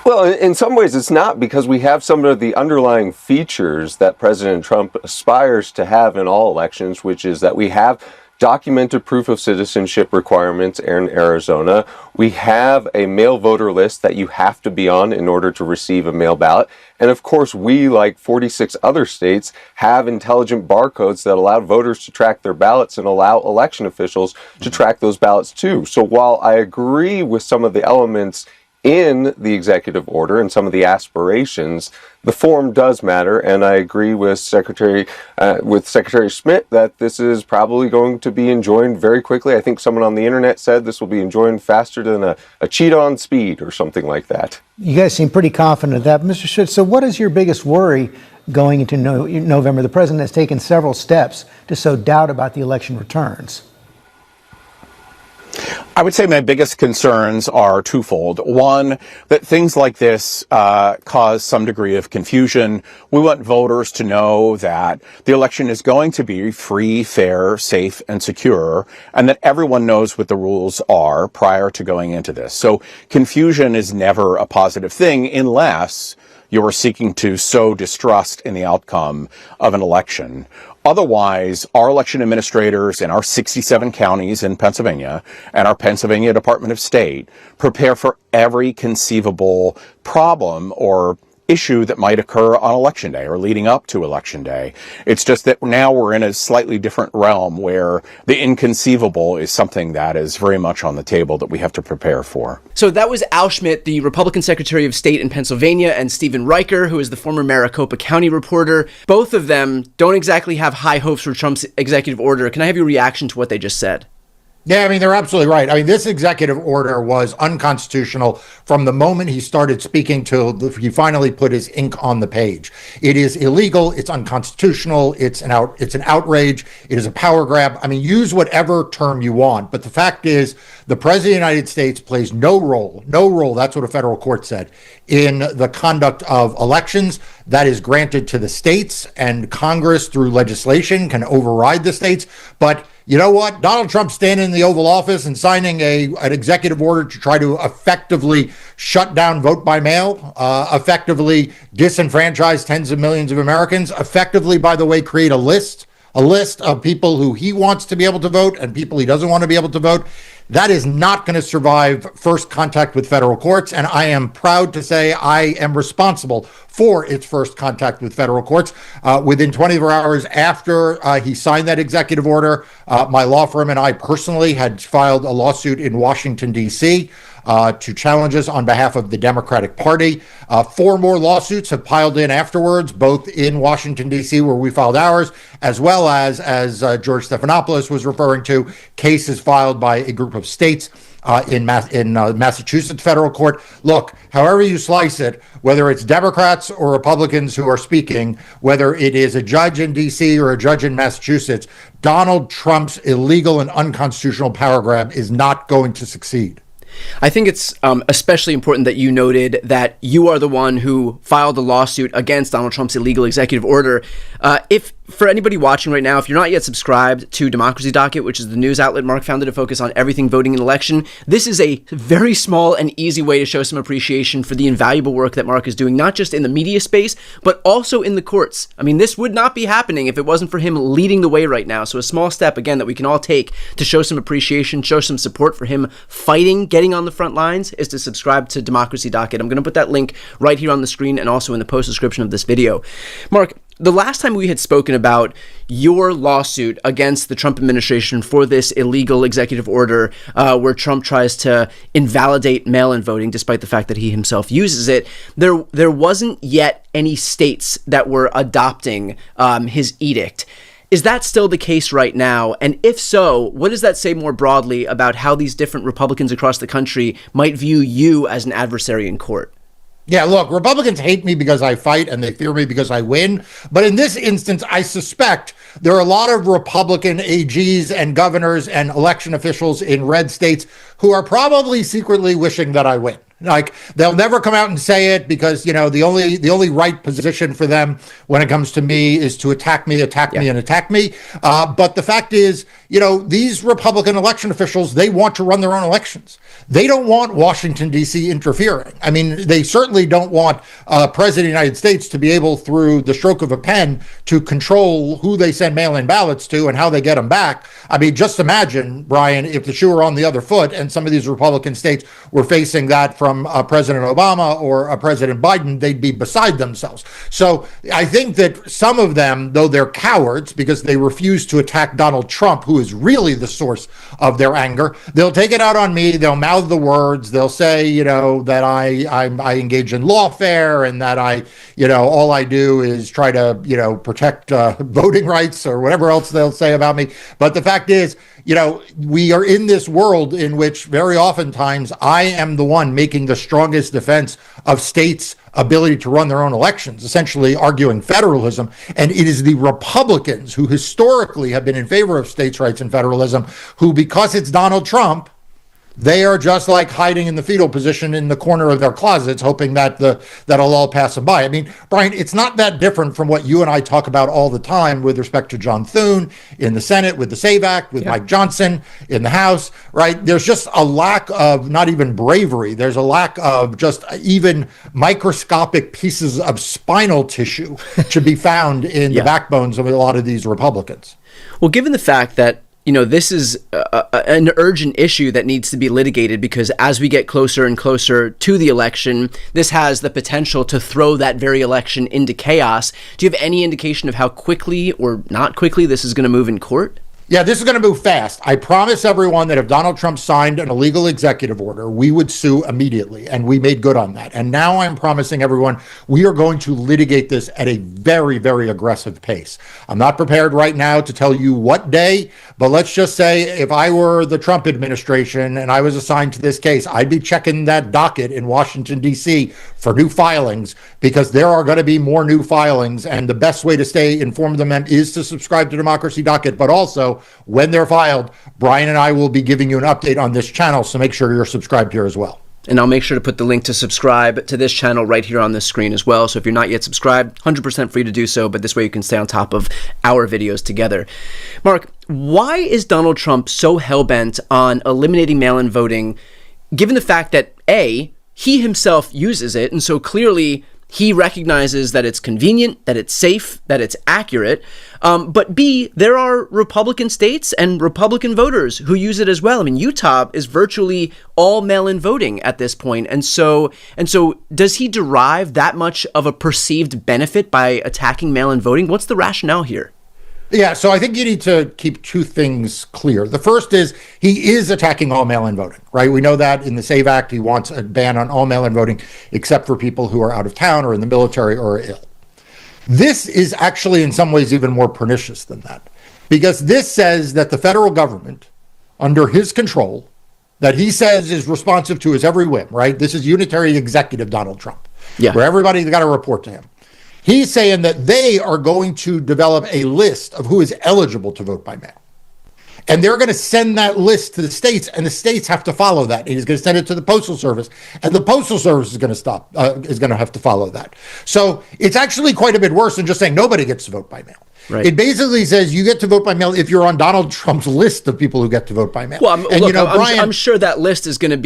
S19: Well, in some ways it's not, because we have some of the underlying features that President Trump aspires to have in all elections, which is that we have documented proof of citizenship requirements in Arizona. We have a mail voter list that you have to be on in order to receive a mail ballot. And of course, we, like 46 other states, have intelligent barcodes that allow voters to track their ballots and allow election officials to track those ballots too. So while I agree with some of the elements in the executive order and some of the aspirations, the form does matter, and I agree with Secretary Schmidt that this is probably going to be enjoined very quickly. I think someone on the internet said this will be enjoined faster than a cheat on speed or something like that.
S17: You guys seem pretty confident of that. Mr. Schutz, so what is your biggest worry going into November? The president has taken several steps to sow doubt about the election returns.
S18: I would say my biggest concerns are twofold. One, that things like this cause some degree of confusion. We want voters to know that the election is going to be free, fair, safe, and secure, and that everyone knows what the rules are prior to going into this. So confusion is never a positive thing unless you are seeking to sow distrust in the outcome of an election. Otherwise, our election administrators in our 67 counties in Pennsylvania and our Pennsylvania Department of State prepare for every conceivable problem or issue that might occur on Election Day or leading up to Election Day. It's just that now we're in a slightly different realm where the inconceivable is something that is very much on the table that we have to prepare for.
S16: So that was Al Schmidt, the Republican Secretary of State in Pennsylvania, and Stephen Richer, who is the former Maricopa County reporter. Both of them don't exactly have high hopes for Trump's executive order. Can I have your reaction to what they just said?
S20: Yeah, I mean, they're absolutely right. I mean, this executive order was unconstitutional from the moment he started speaking till he finally put his ink on the page. It is illegal. It's unconstitutional. It's an outrage. It is a power grab. I mean, use whatever term you want. But the fact is, the president of the United States plays no role. That's what a federal court said in the conduct of elections. That is granted to the states, and Congress through legislation can override the states. But you know what? Donald Trump standing in the Oval Office and signing an executive order to try to effectively shut down vote by mail, effectively disenfranchise tens of millions of Americans, effectively, by the way, create a list of people who he wants to be able to vote and people he doesn't want to be able to vote. That is not going to survive first contact with federal courts, and I am proud to say I am responsible for its first contact with federal courts. Within 24 hours after he signed that executive order, my law firm and I personally had filed a lawsuit in Washington, D.C., to challenge us on behalf of the Democratic Party. 4 more lawsuits have piled in afterwards, both in Washington, D.C., where we filed ours, as well as George Stephanopoulos was referring to, cases filed by a group of states in Massachusetts federal court. Look, however you slice it, whether it's Democrats or Republicans who are speaking, whether it is a judge in D.C. or a judge in Massachusetts, Donald Trump's illegal and unconstitutional power grab is not going to succeed.
S16: I think it's especially important that you noted that you are the one who filed a lawsuit against Donald Trump's illegal executive order. If for anybody watching right now, if you're not yet subscribed to Democracy Docket, which is the news outlet Mark founded to focus on everything voting and election, this is a very small and easy way to show some appreciation for the invaluable work that Mark is doing, not just in the media space, but also in the courts. I mean, this would not be happening if it wasn't for him leading the way right now. So a small step, again, that we can all take to show some appreciation, show some support for him fighting, getting on the front lines, is to subscribe to Democracy Docket. I'm going to put that link right here on the screen and also in the post description of this video. Mark, the last time we had spoken about your lawsuit against the Trump administration for this illegal executive order where Trump tries to invalidate mail-in voting despite the fact that he himself uses it, there wasn't yet any states that were adopting his edict. Is that still the case right now? And if so, what does that say more broadly about how these different Republicans across the country might view you as an adversary in court?
S20: Yeah, look, Republicans hate me because I fight and they fear me because I win. But in this instance, I suspect there are a lot of Republican AGs and governors and election officials in red states who are probably secretly wishing that I win. Like, they'll never come out and say it because, you know, the only right position for them when it comes to me is to attack me, and attack me. But the fact is, you know, these Republican election officials, they want to run their own elections. They don't want Washington, D.C. interfering. I mean, they certainly don't want President of the United States to be able, through the stroke of a pen, to control who they send mail-in ballots to and how they get them back. I mean, just imagine, Brian, if the shoe were on the other foot and some of these Republican states were facing that from President Obama or President Biden, they'd be beside themselves. So I think that some of them, though they're cowards because they refuse to attack Donald Trump, who is really the source of their anger, they'll take it out on me. They'll mouth the words. They'll say, you know, that I engage in lawfare and that all I do is try to, you know, protect voting rights or whatever else they'll say about me. But the fact is, you know, we are in this world in which very oftentimes I am the one making the strongest defense of states' ability to run their own elections, essentially arguing federalism. And it is the Republicans who historically have been in favor of states' rights and federalism who, because it's Donald Trump, they are just like hiding in the fetal position in the corner of their closets, hoping that that'll all pass them by. I mean, Brian, it's not that different from what you and I talk about all the time with respect to John Thune in the Senate, with the SAVE Act, with Mike Johnson in the House, right? There's just a lack of not even bravery. There's a lack of just even microscopic pieces of spinal tissue to be found in the backbones of a lot of these Republicans.
S16: Well, given the fact that, you know, this is an urgent issue that needs to be litigated because as we get closer and closer to the election, this has the potential to throw that very election into chaos. Do you have any indication of how quickly or not quickly this is going to move in court?
S20: Yeah, this is going to move fast. I promise everyone that if Donald Trump signed an illegal executive order, we would sue immediately, and we made good on that. And now I'm promising everyone we are going to litigate this at a very, very aggressive pace. I'm not prepared right now to tell you what day, but let's just say if I were the Trump administration and I was assigned to this case, I'd be checking that docket in Washington, D.C. for new filings, because there are going to be more new filings, and the best way to stay informed of them is to subscribe to Democracy Docket, but also when they're filed, Brian and I will be giving you an update on this channel, so make sure you're subscribed here as well.
S16: And I'll make sure to put the link to subscribe to this channel right here on the screen as well. So if you're not yet subscribed, 100% free to do so, but this way you can stay on top of our videos together. Mark, why is Donald Trump so hell-bent on eliminating mail-in voting, given the fact that, A, he himself uses it, and so clearly he recognizes that it's convenient, that it's safe, that it's accurate. But B, there are Republican states and Republican voters who use it as well. I mean, Utah is virtually all mail-in voting at this point. And so does he derive that much of a perceived benefit by attacking mail-in voting? What's the rationale here?
S20: Yeah, so I think you need to keep two things clear. The first is he is attacking all mail-in voting, right? We know that in the SAVE Act, he wants a ban on all mail-in voting except for people who are out of town or in the military or are ill. This is actually in some ways even more pernicious than that, because this says that the federal government, under his control, that he says is responsive to his every whim, right? This is unitary executive Donald Trump, where everybody's got to report to him. He's saying that they are going to develop a list of who is eligible to vote by mail. And they're going to send that list to the states, and the states have to follow that. And he's going to send it to the Postal Service, and the Postal Service is going to have to follow that. So it's actually quite a bit worse than just saying nobody gets to vote by mail.
S16: Right.
S20: It basically says you get to vote by mail if you're on Donald Trump's list of people who get to vote by mail.
S16: Well,
S20: and
S16: look,
S20: Brian,
S16: I'm sure that list is going to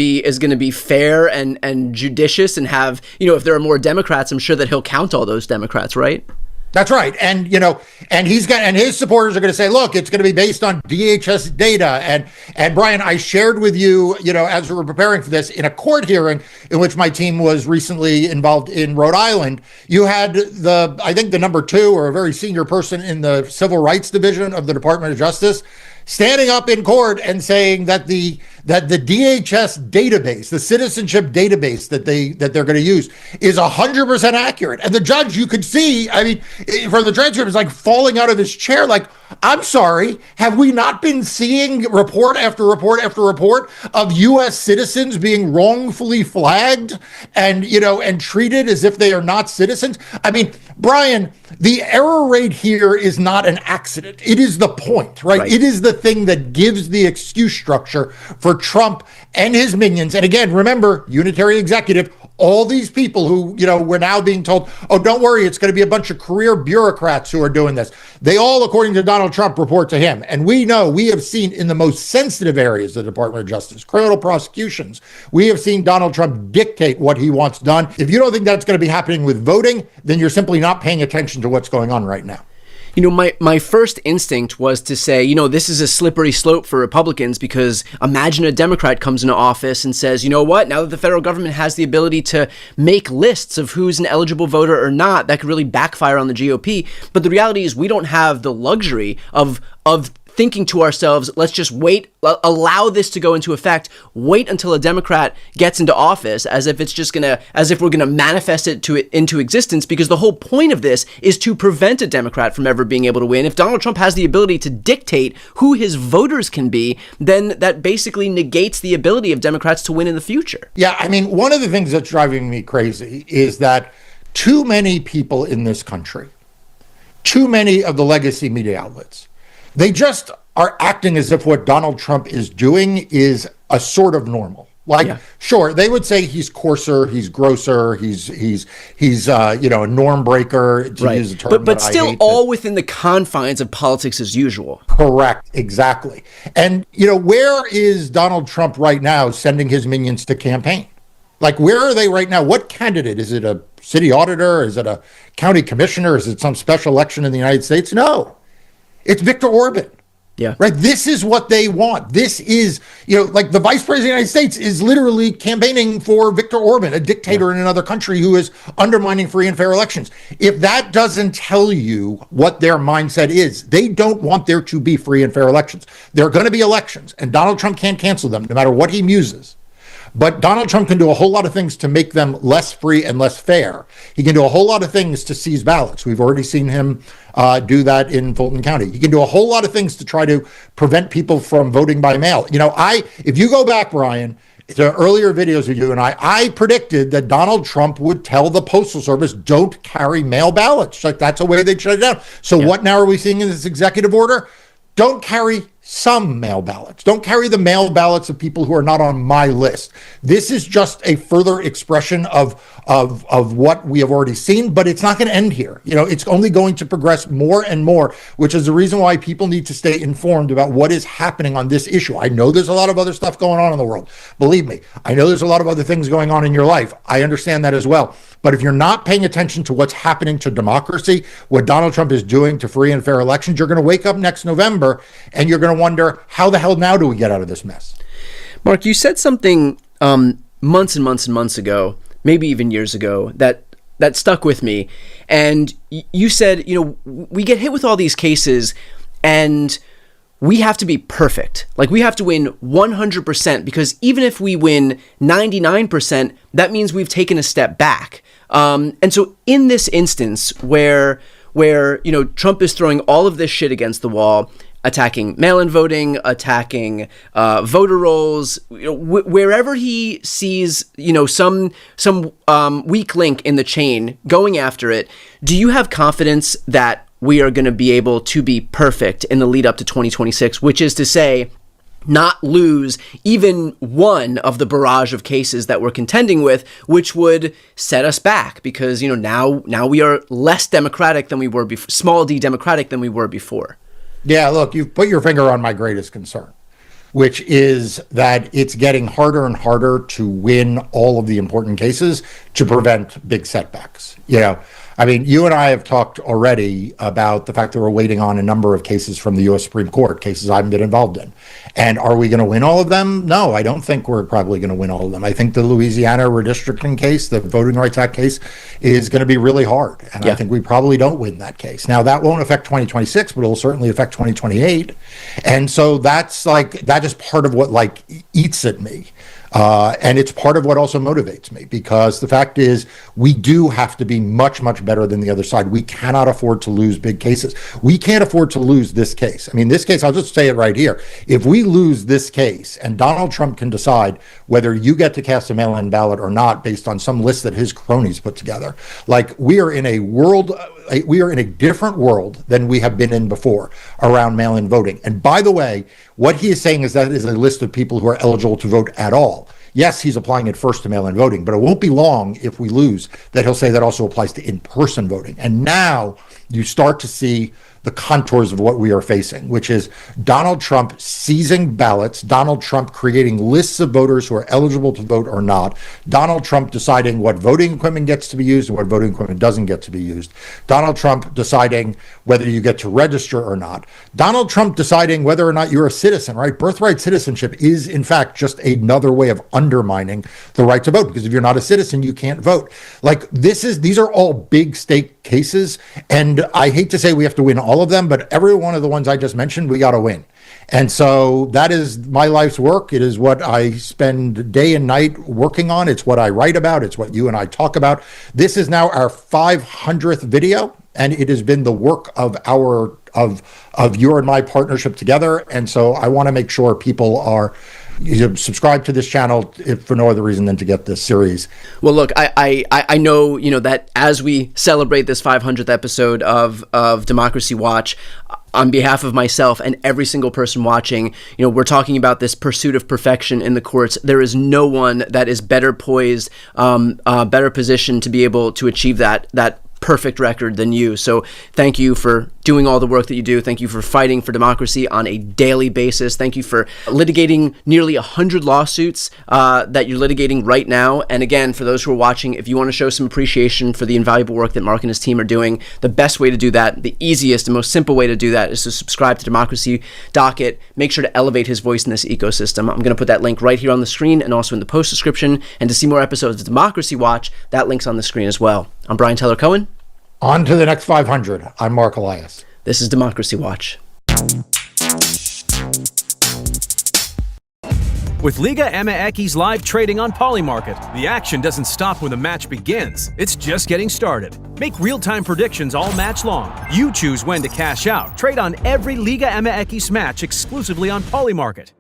S16: be fair and judicious, and have, if there are more Democrats, I'm sure that he'll count all those Democrats, right?
S20: That's right. And, and his supporters are going to say, look, it's going to be based on DHS data. And Brian, I shared with you, as we were preparing for this, in a court hearing in which my team was recently involved in Rhode Island, you had I think the number 2 or a very senior person in the Civil Rights Division of the Department of Justice standing up in court and saying that the DHS database, the citizenship database that they're going to use, is 100% accurate. And the judge, you could see, I mean, from the transcript, is like falling out of his chair, like, I'm sorry, have we not been seeing report after report after report of U.S. citizens being wrongfully flagged and, and treated as if they are not citizens? I mean, Brian, the error rate here is not an accident. It is the point, right? It is the thing that gives the excuse structure for Trump and his minions. And again, remember, unitary executive, all these people who, we're now being told, oh, don't worry, it's going to be a bunch of career bureaucrats who are doing this. They all, according to Donald Trump, report to him. And we have seen in the most sensitive areas of the Department of Justice, criminal prosecutions, we have seen Donald Trump dictate what he wants done. If you don't think that's going to be happening with voting, then you're simply not paying attention to what's going on right now.
S16: My first instinct was to say, this is a slippery slope for Republicans, because imagine a Democrat comes into office and says, you know what, now that the federal government has the ability to make lists of who's an eligible voter or not, that could really backfire on the GOP. But the reality is we don't have the luxury of thinking to ourselves, let's just wait, allow this to go into effect, wait until a Democrat gets into office as if we're gonna manifest it into existence, because the whole point of this is to prevent a Democrat from ever being able to win. If Donald Trump has the ability to dictate who his voters can be, then that basically negates the ability of Democrats to win in the future.
S20: Yeah, I mean, one of the things that's driving me crazy is that too many people in this country, too many of the legacy media outlets, they just are acting as if what Donald Trump is doing is a sort of normal. Sure, they would say he's coarser, he's grosser, he's a norm breaker, to use a term
S16: but still all within the confines of politics as usual.
S20: Correct, exactly. And where is Donald Trump right now sending his minions to campaign? Where are they right now? What candidate? Is it a city auditor? Is it a county commissioner? Is it some special election in the United States? No. It's Viktor Orban.
S16: Yeah.
S20: Right. This is what they want. This is, the vice president of the United States is literally campaigning for Viktor Orban, a dictator in another country who is undermining free and fair elections. If that doesn't tell you what their mindset is, they don't want there to be free and fair elections. There are going to be elections, and Donald Trump can't cancel them, no matter what he muses. But Donald Trump can do a whole lot of things to make them less free and less fair. He can do a whole lot of things to seize ballots. We've already seen him do that in Fulton County. He can do a whole lot of things to try to prevent people from voting by mail. If you go back, Brian, to earlier videos of you and I predicted that Donald Trump would tell the Postal Service, don't carry mail ballots. That's a way they'd shut it down. So what now are we seeing in this executive order? Don't carry some mail ballots. Don't carry the mail ballots of people who are not on my list. This is just a further expression of what we have already seen, but it's not going to end here. It's only going to progress more and more, which is the reason why people need to stay informed about what is happening on this issue. I know there's a lot of other stuff going on in the world. Believe me, I know there's a lot of other things going on in your life. I understand that as well. But if you're not paying attention to what's happening to democracy, what Donald Trump is doing to free and fair elections, you're going to wake up next November and you're going to wonder, how the hell now do we get out of this mess?
S16: Mark, you said something months and months and months ago, maybe even years ago, that stuck with me. And you said, we get hit with all these cases and we have to be perfect. We have to win 100%, because even if we win 99%, that means we've taken a step back. And so in this instance where Trump is throwing all of this shit against the wall, attacking mail-in voting, attacking voter rolls, wherever he sees some weak link in the chain, going after it, do you have confidence that we are going to be able to be perfect in the lead up to 2026, which is to say, not lose even one of the barrage of cases that we're contending with, which would set us back, because now we are less democratic than we were before, small d democratic than we were before.
S20: Yeah, look, you've put your finger on my greatest concern, which is that it's getting harder and harder to win all of the important cases to prevent big setbacks. You and I have talked already about the fact that we're waiting on a number of cases from the U.S. Supreme Court, cases I haven't been involved in. And are we going to win all of them? No, I don't think we're probably going to win all of them. I think the Louisiana redistricting case, the Voting Rights Act case, is going to be really hard. And I think we probably don't win that case. Now, that won't affect 2026, but it'll certainly affect 2028. And so that is part of what eats at me. And it's part of what also motivates me, because the fact is we do have to be much, much better than the other side. We cannot afford to lose big cases. We can't afford to lose this case. I mean, this case, I'll just say it right here. If we lose this case and Donald Trump can decide whether you get to cast a mail-in ballot or not based on some list that his cronies put together, like we are in a different world than we have been in before around mail-in voting. And by the way, what he is saying is that is a list of people who are eligible to vote at all. Yes, he's applying it first to mail-in voting, but it won't be long if we lose that he'll say that also applies to in-person voting. And now you start to see the contours of what we are facing, which is Donald Trump seizing ballots, Donald Trump creating lists of voters who are eligible to vote or not, Donald Trump deciding what voting equipment gets to be used and what voting equipment doesn't get to be used, Donald Trump deciding whether you get to register or not, Donald Trump deciding whether or not you're a citizen, right? Birthright citizenship is, in fact, just another way of undermining the right to vote, because if you're not a citizen, you can't vote. Like, these are all big stake cases, and I hate to say we have to win all of them, but every one of the ones I just mentioned, we got to win. And so that is my life's work. It is what I spend day and night working on. It's what I write about. It's what you and I talk about. This is now our 500th video, and it has been the work of your and my partnership together. And so I want to make sure people are subscribe to this channel if for no other reason than to get this series.
S16: Well, look, I know, that as we celebrate this 500th episode of Democracy Watch, on behalf of myself and every single person watching, we're talking about this pursuit of perfection in the courts. There is no one that is better poised, better positioned to be able to achieve that perfect record than you. So thank you for doing all the work that you do. Thank you for fighting for democracy on a daily basis. Thank you for litigating nearly 100 lawsuits that you're litigating right now. And again, for those who are watching, if you want to show some appreciation for the invaluable work that Mark and his team are doing, the best way to do that, the easiest and most simple way to do that, is to subscribe to Democracy Docket. Make sure to elevate his voice in this ecosystem. I'm going to put that link right here on the screen and also in the post description. And to see more episodes of Democracy Watch, that link's on the screen as well. I'm Brian Tyler Cohen.
S20: On to the next 500. I'm Mark Elias.
S16: This is Democracy Watch.
S8: With Liga MX live trading on Polymarket, the action doesn't stop when the match begins. It's just getting started. Make real-time predictions all match long. You choose when to cash out. Trade on every Liga MX match exclusively on Polymarket.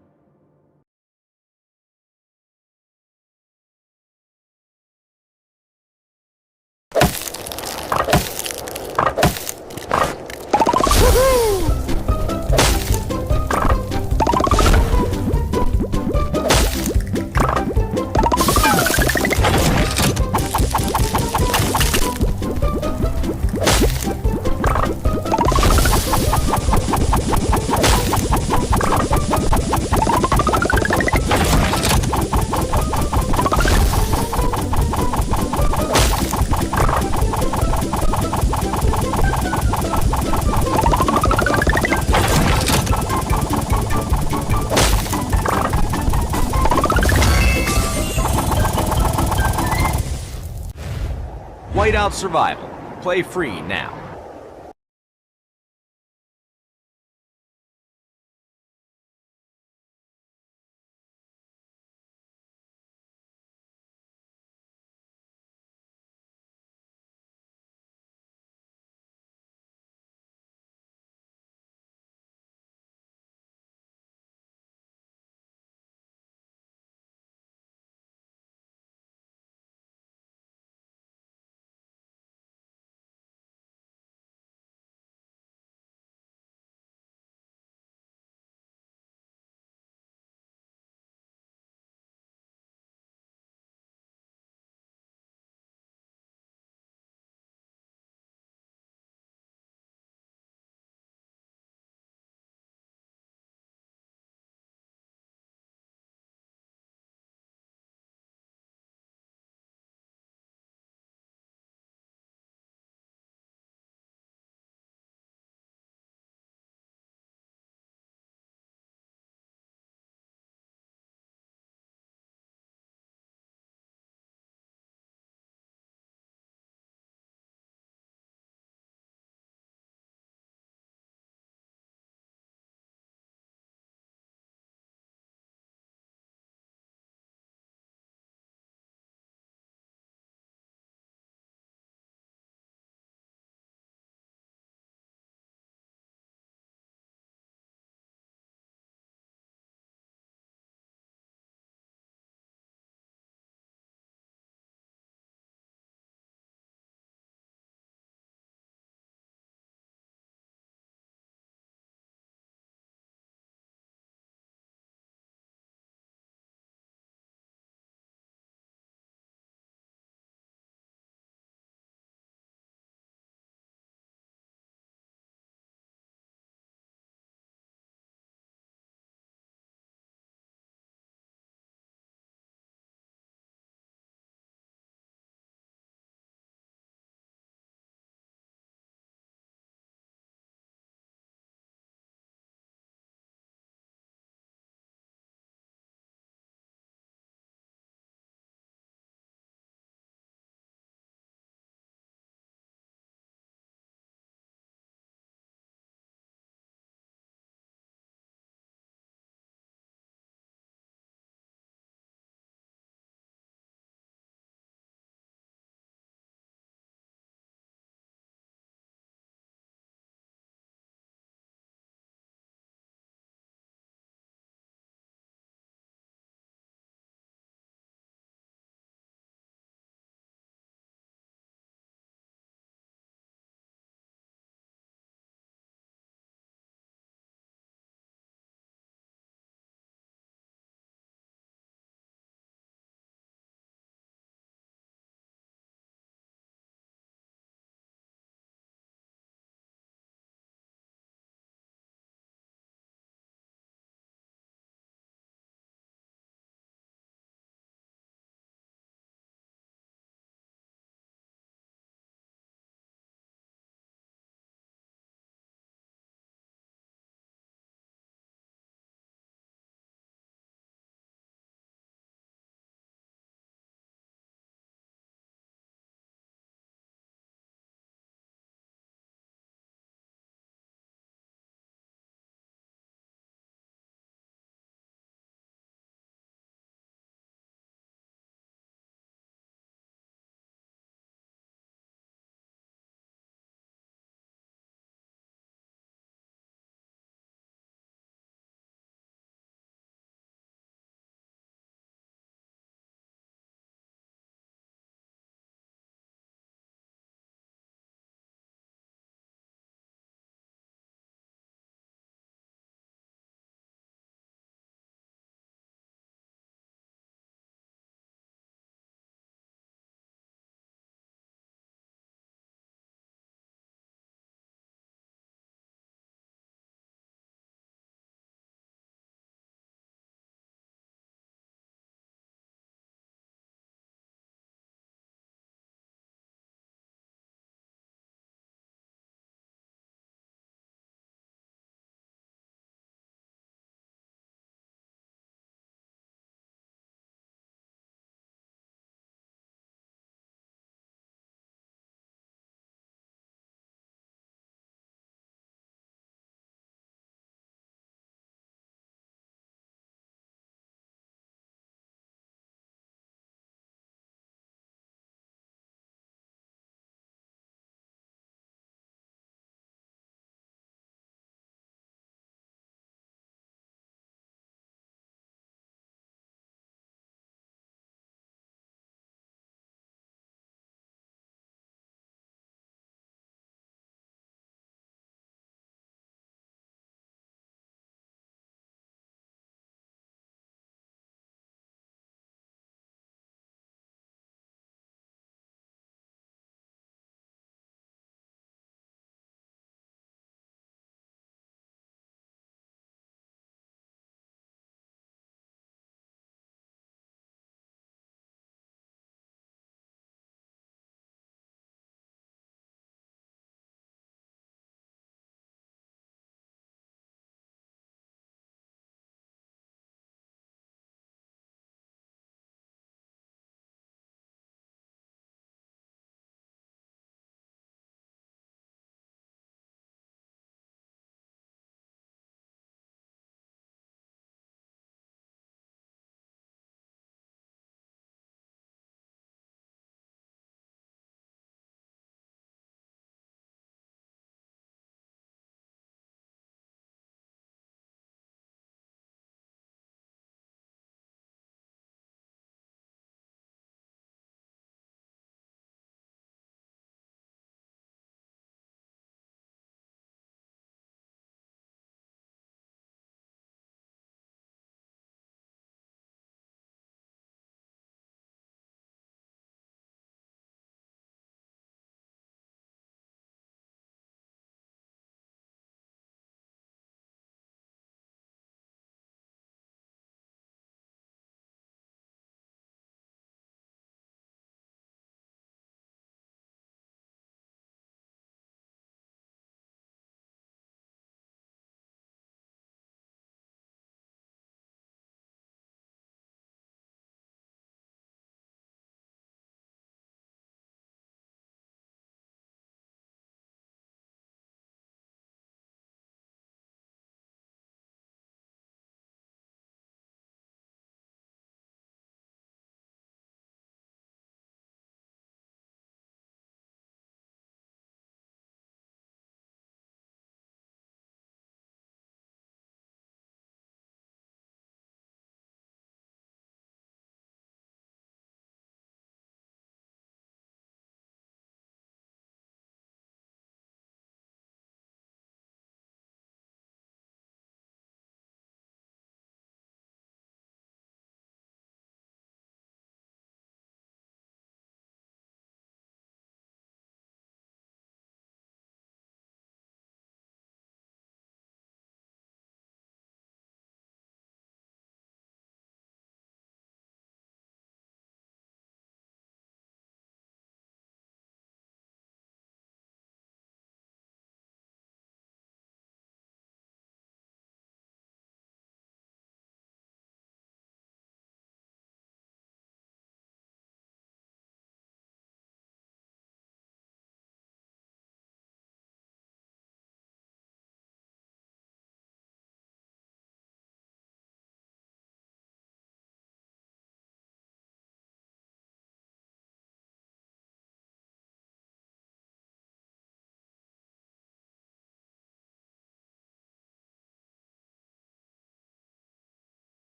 S21: Whiteout Survival. Play free now.